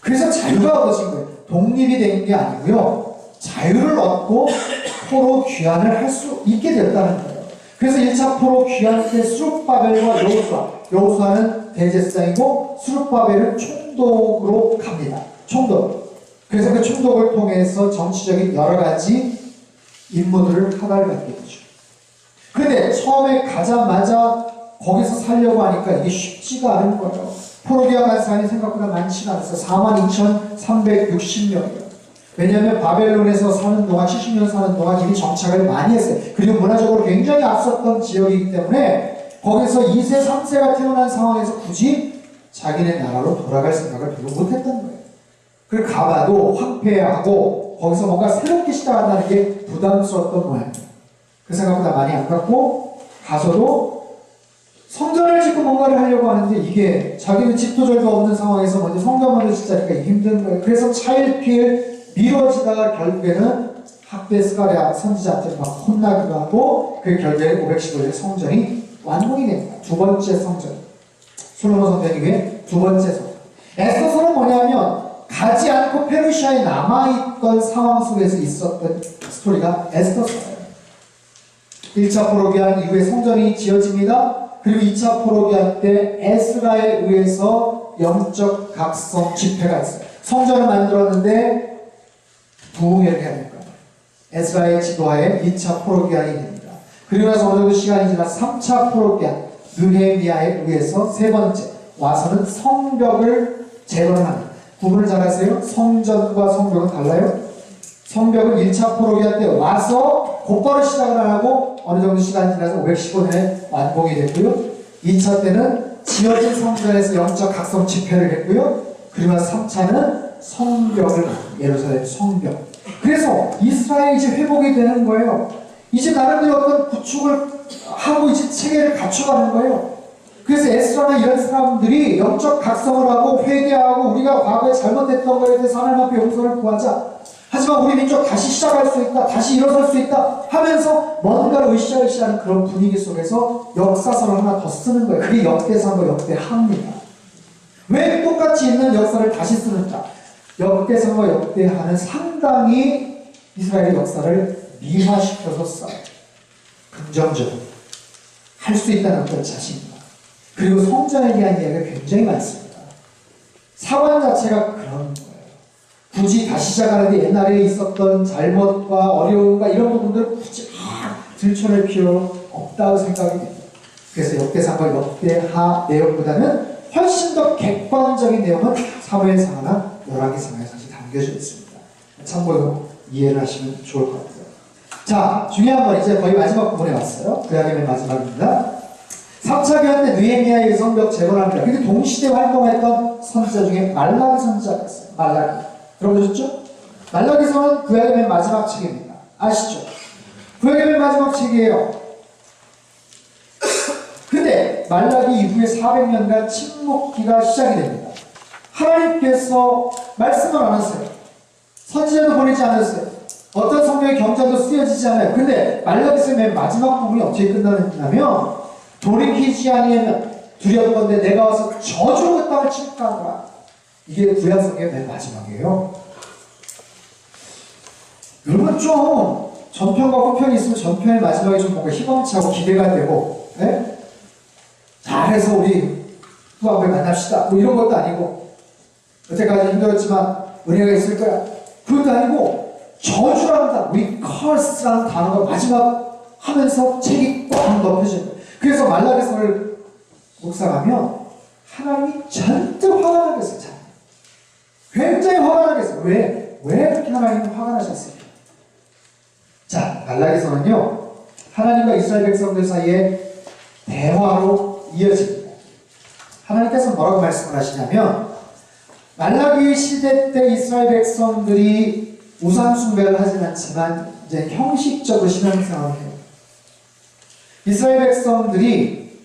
S1: 그래서 자유가 얻어진 거예요. 독립이 된 게 아니고요. 자유를 얻고 포로 귀환을 할 수 있게 되었다는 거예요. 그래서 1차 포로 귀환 때 수룹바벨과 여호수아는 대제사장이고 수룹바벨은 총독으로 갑니다. 총독. 그래서 그 총독을 통해서 정치적인 여러 가지 임무들을 하달받게 되죠. 그런데 처음에 가자마자 거기서 살려고 하니까 이게 쉽지가 않은 거예요. 포로 귀환한 사람이 생각보다 많지가 않았어요. 42,360명이에요. 왜냐하면 바벨론에서 사는 동안 70년 사는 동안 이미 정착을 많이 했어요. 그리고 문화적으로 굉장히 앞섰던 지역이기 때문에 거기서 2세, 3세가 태어난 상황에서 굳이 자기네 나라로 돌아갈 생각을 별로 못했던 거예요. 그걸 가봐도 황폐하고 거기서 뭔가 새롭게 시작한다는 게 부담스러웠던 모양이에요. 그 생각보다 많이 안 갔고 가서도 성전을 짓고 뭔가를 하려고 하는데 이게 자기는 집도 절도 없는 상황에서 먼저 성전 먼저 짓자니까 이게 힘든 거예요. 그래서 차일피일 미뤄지다가 결국에는 학대 스가랴 선지자한테 막 혼나기도 하고 그 결국에 515년에 성전이 완공이 됩니다. 두 번째 성전. 솔로몬 성전 이후에 두 번째 성전. 에스더서는 뭐냐면 가지 않고 페르시아에 남아있던 상황 속에서 있었던 스토리가 에스더서예요. 1차 포로 귀환 이후에 성전이 지어집니다. 그리고 2차 포로 귀환 때 에스라에 의해서 영적 각성 집회가 있어요. 성전을 만들었는데 부흥회를 해야 될 거예요. 에스라의 지도하에 2차 포로 귀환이 됩니다. 그리고 나서 어느 정도 시간이 지나 3차 포로 귀환 느헤미야에 의해서 세 번째 와서는 성벽을 재건합니다. 구분을 잘 하세요. 성전과 성벽은 달라요. 성벽은 1차 포로 귀환 때 와서 곧바로 시작을 안 하고 어느 정도 시간이 지나서 515년에 완공이 됐고요. 2차 때는 지어진 성전에서 영적 각성 집회를 했고요. 그리고 3차는 성벽을, 예루살렘 성벽. 그래서 이스라엘이 이제 회복이 되는 거예요. 이제 나름대로 어떤 구축을 하고 이제 체계를 갖춰가는 거예요. 그래서 에스라나 이런 사람들이 영적 각성을 하고 회개하고 우리가 과거에 잘못했던 거에 대해서 하나님 앞에 용서를 구하자. 하지만 우리 민족 다시 시작할 수 있다. 다시 일어설 수 있다. 하면서 뭔가를 으쌰으쌰하는 그런 분위기 속에서 역사서를 하나 더 쓰는 거예요. 그게 역대상과 역대하입니다. 왜 똑같이 있는 역사를 다시 쓰는가? 역대상과 역대하는 상당히 이스라엘의 역사를 미화시켜서 써요. 긍정적으로 할 수 있다는 어떤 자신감. 그리고 성전에 대한 이야기가 굉장히 많습니다. 사관 자체가 그런 거예요. 굳이 다시 시작하는데 옛날에 있었던 잘못과 어려움과 이런 부분들을 굳이 들춰낼 필요 없다고 생각이 됩니다. 그래서 역대상과 역대하 내용보다는 훨씬 더 객관적인 내용은 사무엘상하나 열왕기상하에 사실 담겨져 있습니다. 참고로 이해를 하시면 좋을 것 같아요. 자, 중요한 건 이제 거의 마지막 부분에 왔어요. 구약의 맨 마지막입니다. 3차 교환 때 느헤미야의 성벽 재건합니다. 근데 동시대 활동했던 선지자 중에 말라기 선지자가 있어요. 말라기. 들어보셨죠? 말라기서는 구약의 맨 마지막 책입니다. 아시죠? 구약의 맨 마지막 책이에요. 근데 말라기 이후에 400년간 침묵기가 시작이 됩니다. 하나님께서 말씀을 안 하세요. 선지자도 보내지 않았어요. 어떤 성경의 경전도 쓰여지지 않아요. 근데 말라기서의 맨 마지막 부분이 어떻게 끝나느냐면 돌이키지 아니하면 두렵건대 내가 와서 저주로 그 땅을 침묵하노라. 이게 구약성경의 맨 마지막이에요. 여러분 좀 전편과 후편이 있으면 전편의 마지막에 좀 뭔가 희망차고 기대가 되고, 네? 잘해서 우리 후반부에 만납시다. 뭐 이런 것도 아니고, 여태까지 힘들었지만 은혜가 있을 거야. 그것도 아니고, 저주란다. We curse라는 단어가 마지막 하면서 책이 꽉 덮여져요. 그래서 말라기서를 묵상하면 하나님이 잔뜩 화가 나겠어요. 굉장히 화가 나겠어요. 왜 그렇게 하나님은 화가 나셨습니까? 자, 말라기서는요, 하나님과 이스라엘 백성들 사이에 대화로 이어집니다. 하나님께서 뭐라고 말씀을 하시냐면, 말라기 시대 때 이스라엘 백성들이 우상 숭배를 하진 않지만 이제 형식적으로 신앙생활을 해요. 이스라엘 백성들이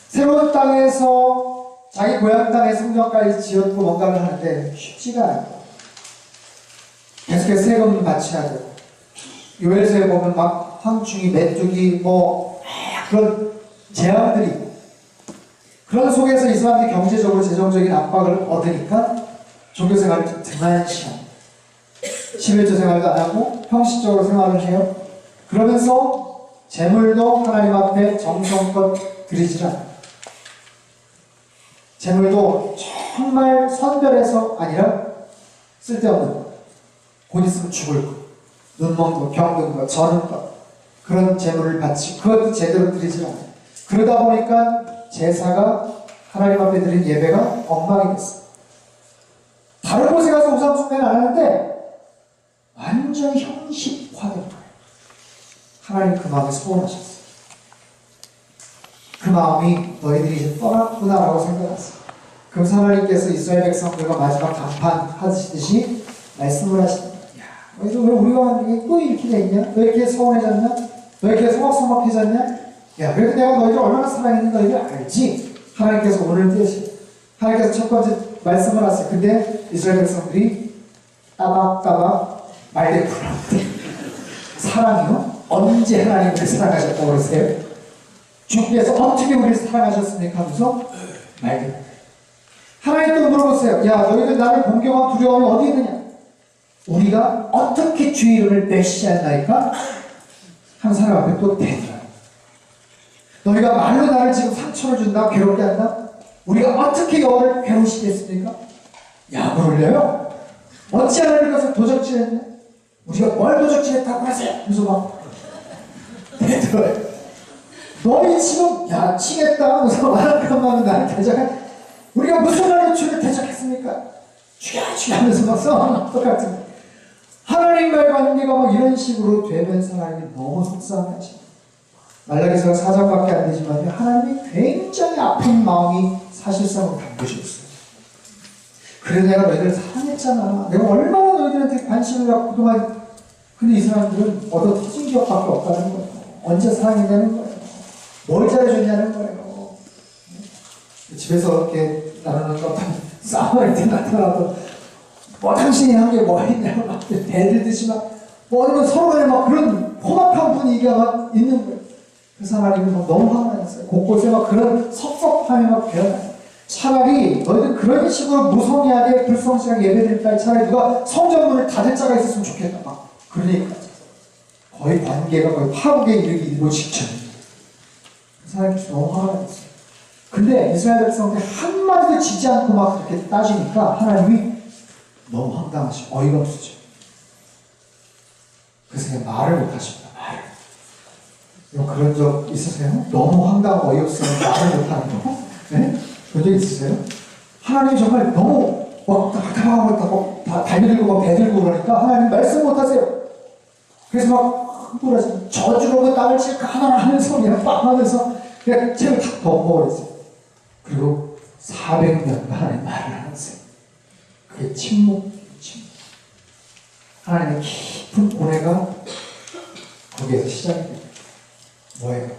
S1: 새로운 땅에서 자기 고향 땅에 성전까지 지었고 뭔가를 하는데 쉽지가 않아요. 계속해서 세금을 바쳐야 되고, 요엘서에 보면 막 황충이, 메뚜기, 그런 재앙들이 있고, 그런 속에서 이 사람들이 경제적으로 재정적인 압박을 얻으니까 종교생활을 좀 등한시합니다. 11조 생활도 안 하고 형식적으로 생활을 해요. 그러면서 재물도 하나님 앞에 정성껏 드리질 않아요. 재물도 정말 선별해서 아니라 쓸데없는 것, 곧 있으면 죽을 것, 눈먼 것, 병든 것, 저는 것, 그런 재물을 바치고 그것도 제대로 드리질 않아요. 그러다 보니까 제사가 하나님 앞에 드린 예배가 엉망이 됐어요. 다른 곳에 가서 우상 숭배는 안 하는데 완전히 형식화된 거예요. 하나님 그 마음에 소원하셨어요. 그 마음이 너희들이 이제 떠났구나라고 생각했어요. 그래서 하나님께서 이스라엘 백성들과 마지막 담판하시듯이 말씀을 하십니다. 야, 너희들 왜 우리가 또 이렇게 돼 있냐? 너 이렇게 서운해졌냐? 너 이렇게 서먹서먹해졌냐? 야, 그래도 내가 너희들 얼마나 사랑했는지 너희들 알지? 하나님께서 오늘 뜻이 하나님께서 첫 번째 말씀을 하세요. 근데 이스라엘 백성들이 따박따박 말대꾸를 합니다. 사랑이요? 언제 하나님을 사랑하셨다고 그러세요? 주께서 어떻게 우리를 사랑하셨습니까? 하면서 말대꾸. 하나님 또 물어보세요. 야, 너희들 나를 공경하고 두려움이 어디 있느냐? 우리가 어떻게 주의 이름을 메시아나이까? 한 사람 앞에 또 대들어요. 너희가 말로 나를 지금 상처를 준다, 괴롭게 한다? 우리가 어떻게 여호와를 괴로우시겠습니까? 야구를 내요? 어찌 하나님 가서 도적질했냐? 우리가 뭘 도적질했다고 하세요? 그래서 막 대들어요. 너희 지금 야 치겠다 하면서 말할 것만은 나를 대적해. 우리가 무슨 말로 주를 대적했습니까? 죽여 하면서 막 싸우는 똑같은 하나님과의 관계가 막 이런 식으로 되면서 하나님이 너무 속상하지. 말라기서가 4장밖에 안 되지만 하나님이 굉장히 아픈 마음이 사실상으로 담겨졌어요. 그래 내가 너희들을 사랑했잖아. 내가 얼마나 너희들한테 관심을 갖고 그동안. 근데 이 사람들은 얻어 터진 기억밖에 없다는 거예요. 언제 사랑했냐는 거예요. 뭘 잘해줬냐는 거예요. 집에서 이렇게 나누는 어떤 싸움할 때 나타나도 당신이 한 게 뭐 했냐고 막 대들듯이 이런 서로 간에 막 그런 험악한 분위기가 막 있는 거예요. 그래서 하나님은 너무 화가 났어요. 곳곳에 막 그런 섭섭함이 막 배어나요. 차라리 너희들 그런 식으로 무성의하게 불성실하게 예배드릴 바에 차라리 누가 성전문을 닫을 자가 있었으면 좋겠다. 막 그러니까 거의 관계가 거의 파국에 이르기 직전이에요. 그 하나님께서 너무 화가 났어요. 근데 이스라엘 백성들이 한마디도 지지 않고 막 그렇게 따지니까 하나님이 너무 황당하시고 어이가 없으죠. 그래서 그냥 말을 못 하십니다. 말을. 그런 적 있으세요? 너무 황당하고 어이없으면 말을 못 하는 거? 네? 그런 적 있으세요? 하나님이 정말 너무 답답하고 달려들고 배들고 그러니까 하나님 말씀 못 하세요. 그래서 막 흥분하시고 저주로 땅을 칠까 하나 하면서 그냥 빵 하면서 그냥 책을 탁 덮어버렸어요. 그리고 400년 하나님 말을 하면서 그게 침묵. 하나님의 깊은 고뇌가 거기에서 시작이 됩니다. 뭐예요?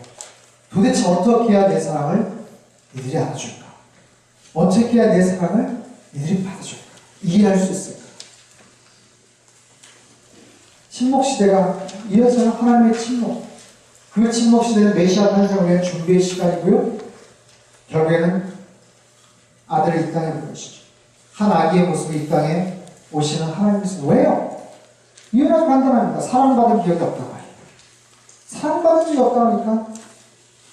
S1: 도대체 어떻게 해야 내 사랑을 이들이 알아줄까? 어떻게 해야 내 사랑을 이들이 받아줄까? 이해할 수 있을까? 침묵 시대가 이어져요. 하나님의 침묵. 그 침묵 시대는 메시아 탄생을 위한 준비의 시간이고요. 결국에는 아들이 이 땅에 온 것이죠. 한 아기의 모습이 이 땅에 오시는 하나님이세요. 왜요? 이유는 아주 간단합니다. 사랑받은 기억이 없다고 하니까. 사랑받은 적이 없다고 하니까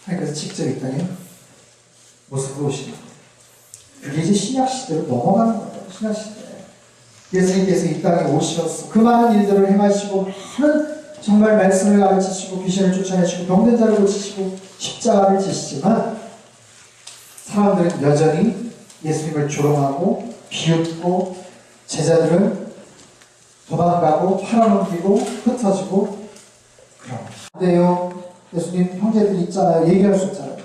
S1: 하나님께서 직접 이 땅에 모습으로 오시는 거예요. 그게 이제 신약시대로 넘어가는 거예요. 신약시대. 예수님께서 이 땅에 오셔서 그 많은 일들을 행하시고 많은 정말 말씀을 가르치시고 귀신을 쫓아내시고 병든 자를 고치시고 십자가를 지시지만 사람들은 여전히 예수님을 조롱하고 비웃고 제자들은 도망가고 팔아넘기고 흩어지고 그럼 근데요 예수님 형제들이 있잖아요. 얘기할 수 있잖아요.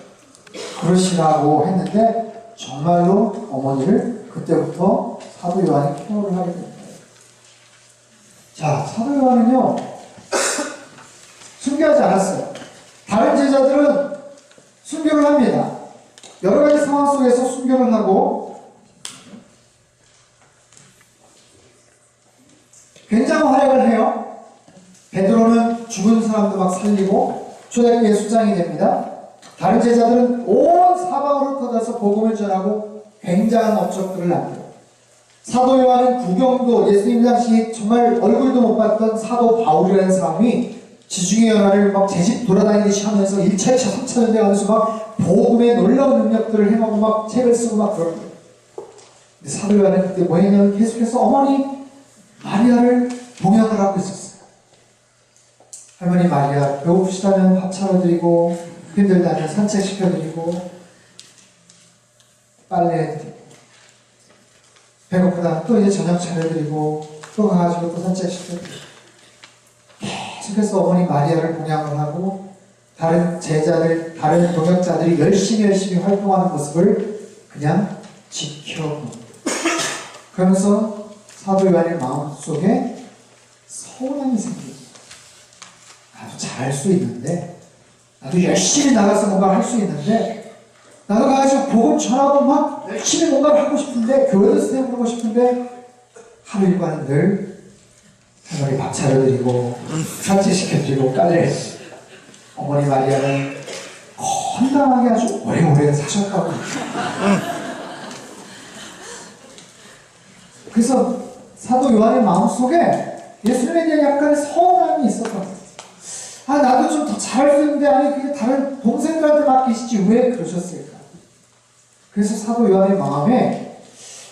S1: 그러시라고 했는데 정말로 어머니를 그때부터 사도 요한이 케어를 하게 됩니다. 자, 사도 요한은요 순교하지 않았어요. 다른 제자들은 순교를 합니다. 여러 가지 상황 상황 속에서 순교를 하고 굉장한 활약을 해요. 베드로는 죽은 사람도 막 살리고 초대교회 수장이 됩니다. 다른 제자들은 온 사방으로 터져서 복음을 전하고 굉장한 업적들을 남겨요. 사도 요한은 구경도 예수님 당시 정말 얼굴도 못 봤던 사도 바울이라는 사람이 지중해 연화를 막 제집 돌아다니듯이 하면서 1차, 2차, 3차 전쟁 하면서 막 복음의 놀라운 능력들을 행하고 막 책을 쓰고 막 그러는 거예요. 근데 사도 요한은 그때 뭐 했냐면 계속해서 어머니 마리아를 동역을 하고 있었어요. 할머니 마리아 배고프시다면 밥 차려드리고 힘들다면 산책시켜드리고 빨래해드리고 배고프다 또 이제 저녁 차려드리고 또 가가지고 또 산책시켜드리고 계속해서 어머니 마리아를 동역을 하고 다른 제자들, 다른 동역자들이 열심히 활동하는 모습을 그냥 지켜봅니다. 그러면서 사도 요한의 마음속에 서운함이 생깁니다. 나도 잘할 수 있는데, 나도 열심히 나가서 뭔가 할 수 있는데, 나도 가가지고 복음 전하고 막 열심히 뭔가를 하고 싶은데, 교회도 세우고 싶은데, 하루 일과는 늘 할머니 밥 차려드리고, 산책시켜드리고, 빨래 어머니 마리아는 건강하게 아주 오래오래 사셨다고. 그래서 사도 요한의 마음속에 예수님에 대한 약간의 서운함이 있었던 거예요. 아, 나도 좀 더 잘할 수 있는데, 아니, 그게 다른 동생들한테 맡기시지, 왜 그러셨을까? 그래서 사도 요한의 마음에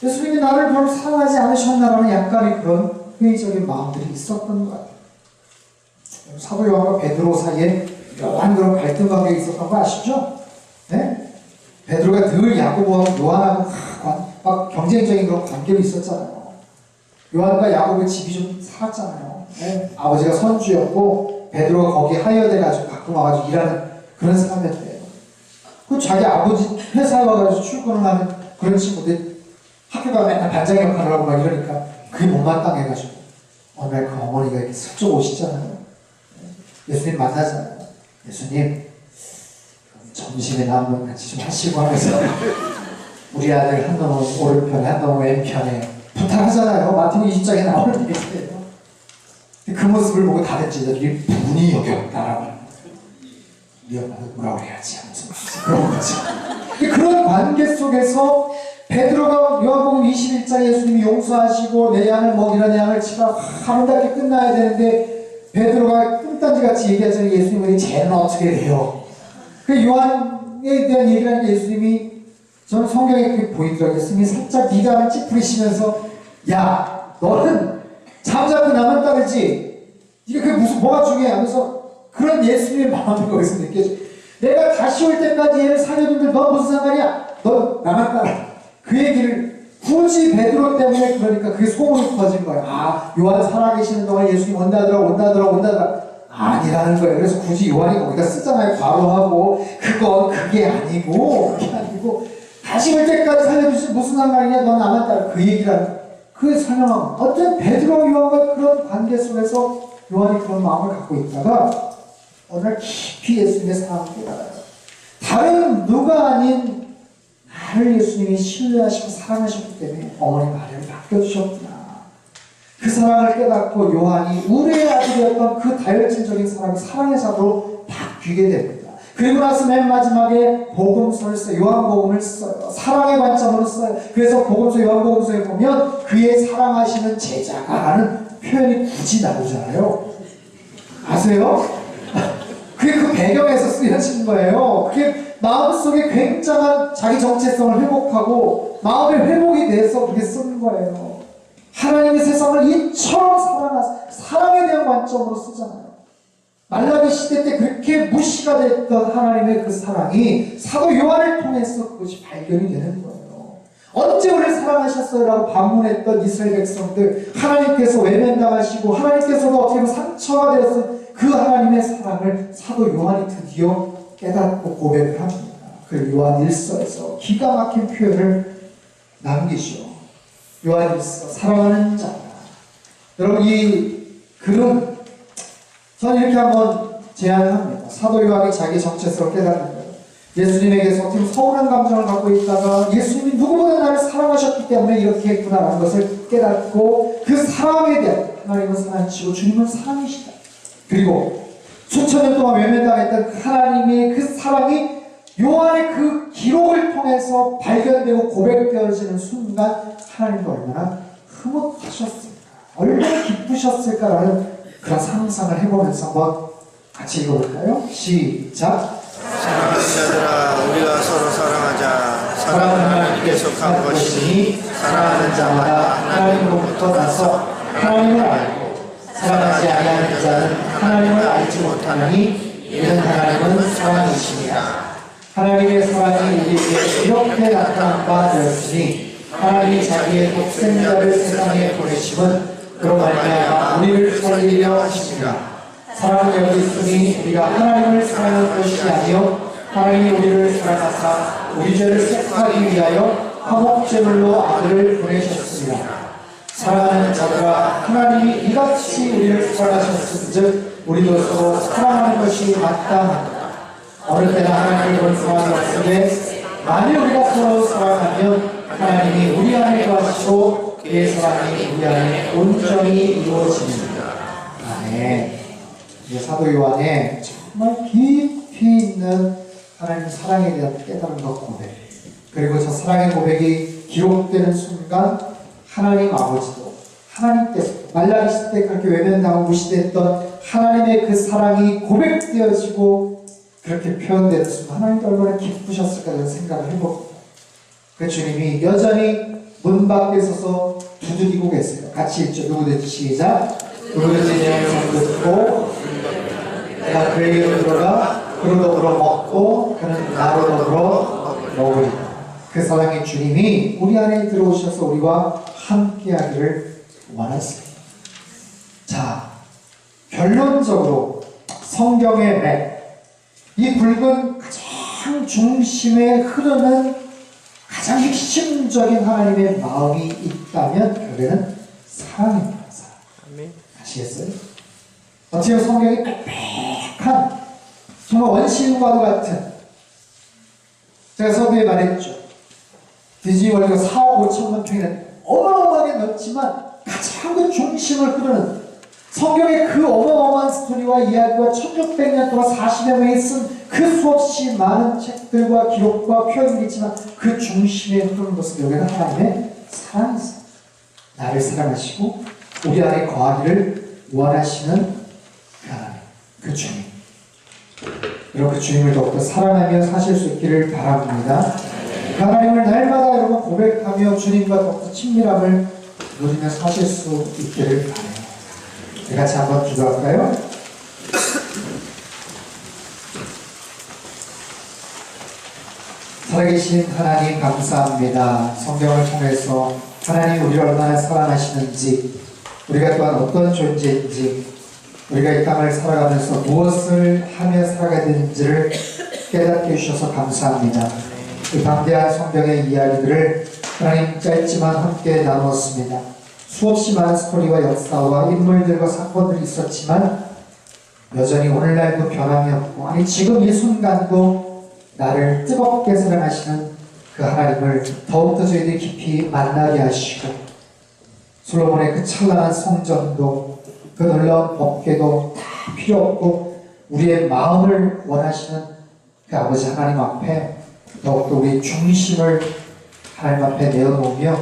S1: 예수님이 나를 별로 사랑하지 않으셨나라는 약간의 그런 회의적인 마음들이 있었던 것 같아요. 사도 요한과 베드로 사이에 묘한 그런 갈등 관계가 있었던 거 아시죠? 네? 베드로가 늘 야고보하고 요한하고 막 경쟁적인 그런 관계가 있었잖아요. 요한과 야고보의 집이 좀 살았잖아요. 네? 아버지가 선주였고 베드로가 거기에 하이어돼가지고 가끔 와가지고 일하는 그런 사람이었대요. 그 자기 아버지 회사에 와가지고 출근을 하는 그런 친구들 학교 가면 맨날 반장 역할을 하고 막 이러니까 그게 못마땅해가지고 어느 날 그 어머니가 이렇게 슬쩍 오시잖아요. 예수님 만나잖아요. 예수님 점심에나 한번 같이 좀 하시고 하면서 우리 아들 한 놈은 오른편에 한 놈은 왼편에 부탁하잖아요. 마태복음 20장에 나오는 얘기예요. 그 모습을 보고 다른 제자들이 분이 여겼다라고 하는 거예요. 우리 엄마도 뭐라고 해야지 하면서 그런 거죠. 그런 관계 속에서 베드로가 요한복음 21장에 예수님이 용서하시고 내 양을 먹이라 내 양을 치라 아름답게 끝나야 되는데 베드로가 뚱딴지같이 얘기하자니 예수님이 쟤는 어떻게 돼요? 그 요한에 대한 얘기를 하니까 예수님이 저는 성경에 그렇게 보이더라고요. 예수님이 살짝 미간을 찌푸리시면서 야 너는 잠자코 나만 따르지 이게 그게 무슨 뭐가 중요해 하면서 그런 예수님의 마음이 거기서 느껴져. 내가 다시 올 때까지 얘를 살려둔들 너 무슨 상관이야? 너 나만 따라. 그 얘기를 굳이 베드로 때문에 그러니까 그게 소문이 퍼진 거예요. 아 요한 살아계시는 동안 예수님 온다더라 아니라는 거예요. 그래서 굳이 요한이 거기다 쓰잖아요. 과로하고 그게 아니고 다시 올 때까지 살려주시 무슨 상관이냐 넌 나만 따라 그 얘기를 하는 거예요. 그 설명하고 어떤 베드로와 요한과 그런 관계 속에서 요한이 그런 마음을 갖고 있다가 어느 날 깊이 예수님의 사랑을 깨달아요. 다른 누가 아닌 나를 예수님이 신뢰하시고 사랑하셨기 때문에 어머니 마리아를 맡겨주셨구나. 그 사랑을 깨닫고 요한이 우리의 아들이었던 그 다혈질적인 사람이 사랑의 자로 바뀌게 됩니다. 그리고 나서 맨 마지막에 복음서를 써요. 요한복음을 써요. 사랑의 관점으로 써요. 그래서 복음서 요한복음서에 보면 그의 사랑하시는 제자가 라는 표현이 굳이 나오잖아요. 아세요? 그게 그 배경에서 쓰여진 거예요. 그게 마음속에 굉장한 자기 정체성을 회복하고 마음의 회복이 돼서 그렇게 쓰는 거예요. 하나님의 세상을 이처럼 사랑에 대한 관점으로 쓰잖아요. 말라기 시대 때 그렇게 무시가 됐던 하나님의 그 사랑이 사도 요한을 통해서 그것이 발견이 되는 거예요. 언제 우리를 사랑하셨어요? 라고 반문했던 이스라엘 백성들 하나님께서 외면당하시고 하나님께서도 어떻게 보면 상처가 되었던 그 하나님의 사랑을 사도 요한이 드디어 깨닫고 고백을 합니다. 그 요한 1서에서 기가 막힌 표현을 남기죠. 요한 1서 사랑하는 자. 여러분 이 글은 저는 이렇게 한번 제안합니다. 사도 요한이 자기 정체성을 깨닫는 거예요. 예수님에게서 어떻게 서운한 감정을 갖고 있다가 예수님이 누구보다 나를 사랑하셨기 때문에 이렇게 했구나라는 것을 깨닫고 그 사랑에 대한 하나님은 사랑이시고 주님은 사랑이시다. 그리고 수천 년 동안 외면당했던 그 하나님의 그 사랑이 요한의 그 기록을 통해서 발견되고 고백되어지는 순간 하나님도 얼마나 흐뭇하셨을까, 얼마나 기쁘셨을까라는 그런 상상을 해보면서 한번 같이 읽어볼까요? 시작.
S2: 사랑하는 자들아 우리가 서로 사랑하자. 사랑은 하나님께서 간 것이니 사랑하는 자마다 하나님으로부터 나서 하나님을 알고 사랑하지 아니하는 자는 하나님을 알지 못하느니 이는 하나님은 사랑이시니라.
S1: 하나님의 사랑이 우리에게 이렇게 나타난 바 되었으니 하나님이 자기의 독생자를 세상에 보내심은 그로 말미암아 우리를 살리려 하심이라. 사랑은 여기 있으니 우리가 하나님을 사랑한 것이 아니요 하나님이 우리를 사랑하사 우리 죄를 속하기 위하여 화목제물로 아들을 보내셨습니다. 사랑하는 자들아 하나님이 이같이 우리를 사랑하셨은즉 우리도 서로 사랑하는 것이 마땅하다. 어느 때나 하나님을 본 사랑이 없으되 만일 우리가 서로 사랑하면 하나님이 우리 안에 거하시고 그의 사랑이 우리 안에 온전히 이루어집니다. 아멘. 이제 사도 요한의 정말 깊이 있는 하나님 사랑에 대한 깨달음과 고백, 그리고 저 사랑의 고백이 기록되는 순간 하나님 아버지도 하나님께서 말라기시 때 그렇게 외면당하고 무시됐던 하나님의 그 사랑이 고백되어지고 그렇게 표현되는 순간 하나님도 얼마나 기쁘셨을까 라는 생각을 해봅니다. 그 주님이 여전히 문 밖에 서서 두드리고 계세요. 같이 읽죠. 누구든지 시작. 누구든지 내 음성 듣고 내가 그의 이름으로 들어가 그로 더불어 먹고 그는 나로 더불어 먹으리라. 그 사랑의 주님이 우리 안에 들어오셔서 우리와 함께하기를 원하십니다. 자, 결론적으로 성경의 맥, 이 굵은 가장 중심에 흐르는 가장 핵심적인 하나님의 마음이 있다면 결국에는 사랑입니다. 사랑. 아시겠어요? 어떻게 성경이 빽빽한 정말 원시인과도 같은, 제가 서두에 말했죠. 디즈니월드가 4억 5천만 평이라는 어마어마하게 넓지만 가장 그 중심을 흐르는 성경의 그 어마어마한 스토리와 이야기와 1600년 동안 40여 명이 쓴 그 수없이 많은 책들과 기록과 표현이 있지만 그 중심에 흐르는 것은 여기는 하나님의 사랑이 있습니다. 나를 사랑하시고 우리 안에 거하기를 원하시는 그 하나님, 그 주님. 여러분 그 주님을 더욱더 사랑하며 사실 수 있기를 바랍니다. 그 하나님을 날마다 여러분 고백하며 주님과 더욱더 친밀함을 누리며 사실 수 있기를 바라요. 같이 한번 기도할까요? 살아계신 하나님 감사합니다. 성경을 통해서 하나님 우리를 얼마나 사랑하시는지, 우리가 또한 어떤 존재인지, 우리가 이 땅을 살아가면서 무엇을 하며 살아가야 되는지를 깨닫게 해주셔서 감사합니다. 이 방대한 성경의 이야기들을 하나님 짧지만 함께 나누었습니다. 수없이 많은 스토리와 역사와 인물들과 사건들이 있었지만 여전히 오늘날도 변함이 없고, 아니 지금 이 순간도 나를 뜨겁게 사랑하시는 그 하나님을 더욱더 저희들이 깊이 만나게 하시고, 솔로몬의 그 찬란한 성전도 그 놀라운 법궤도 다 필요 없고 우리의 마음을 원하시는 그 아버지 하나님 앞에 더욱더 우리 중심을 하나님 앞에 내어놓으며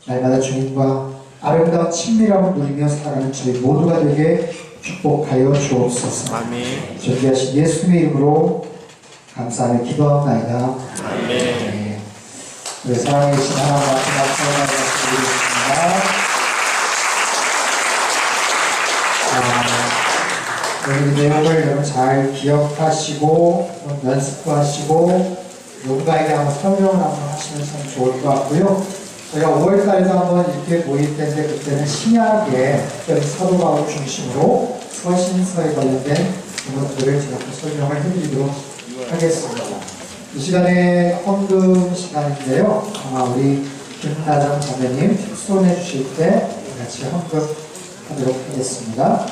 S1: 날마다 주님과 아름다운 친밀함을 누리며 살아가는 저희 모두가 되게 축복하여 주옵소서.
S2: 아멘.
S1: 존귀하신 예수님의 이름으로 감사하며 기도합니다.
S2: 아멘.
S1: 네. 우리 사랑해 주신 하나님 앞에 감사의 말씀드리겠습니다. 이 내용을 여러분 잘 기억하시고 연습도 하시고 누군가에게 한번 설명을 한번 하시면 참 좋을 것 같고요. 저희가 5월달에도 한번 이렇게 모일 텐데 그때는 신약의 특별히 사도 바울 중심으로 서신서에 관련된 부분들을 제가 또 설명을 해드리도록 하겠습니다. 이 시간에 헌금 시간인데요. 아마 우리 김나정 자매님 축소해 주실 때 같이 헌금하도록 하겠습니다.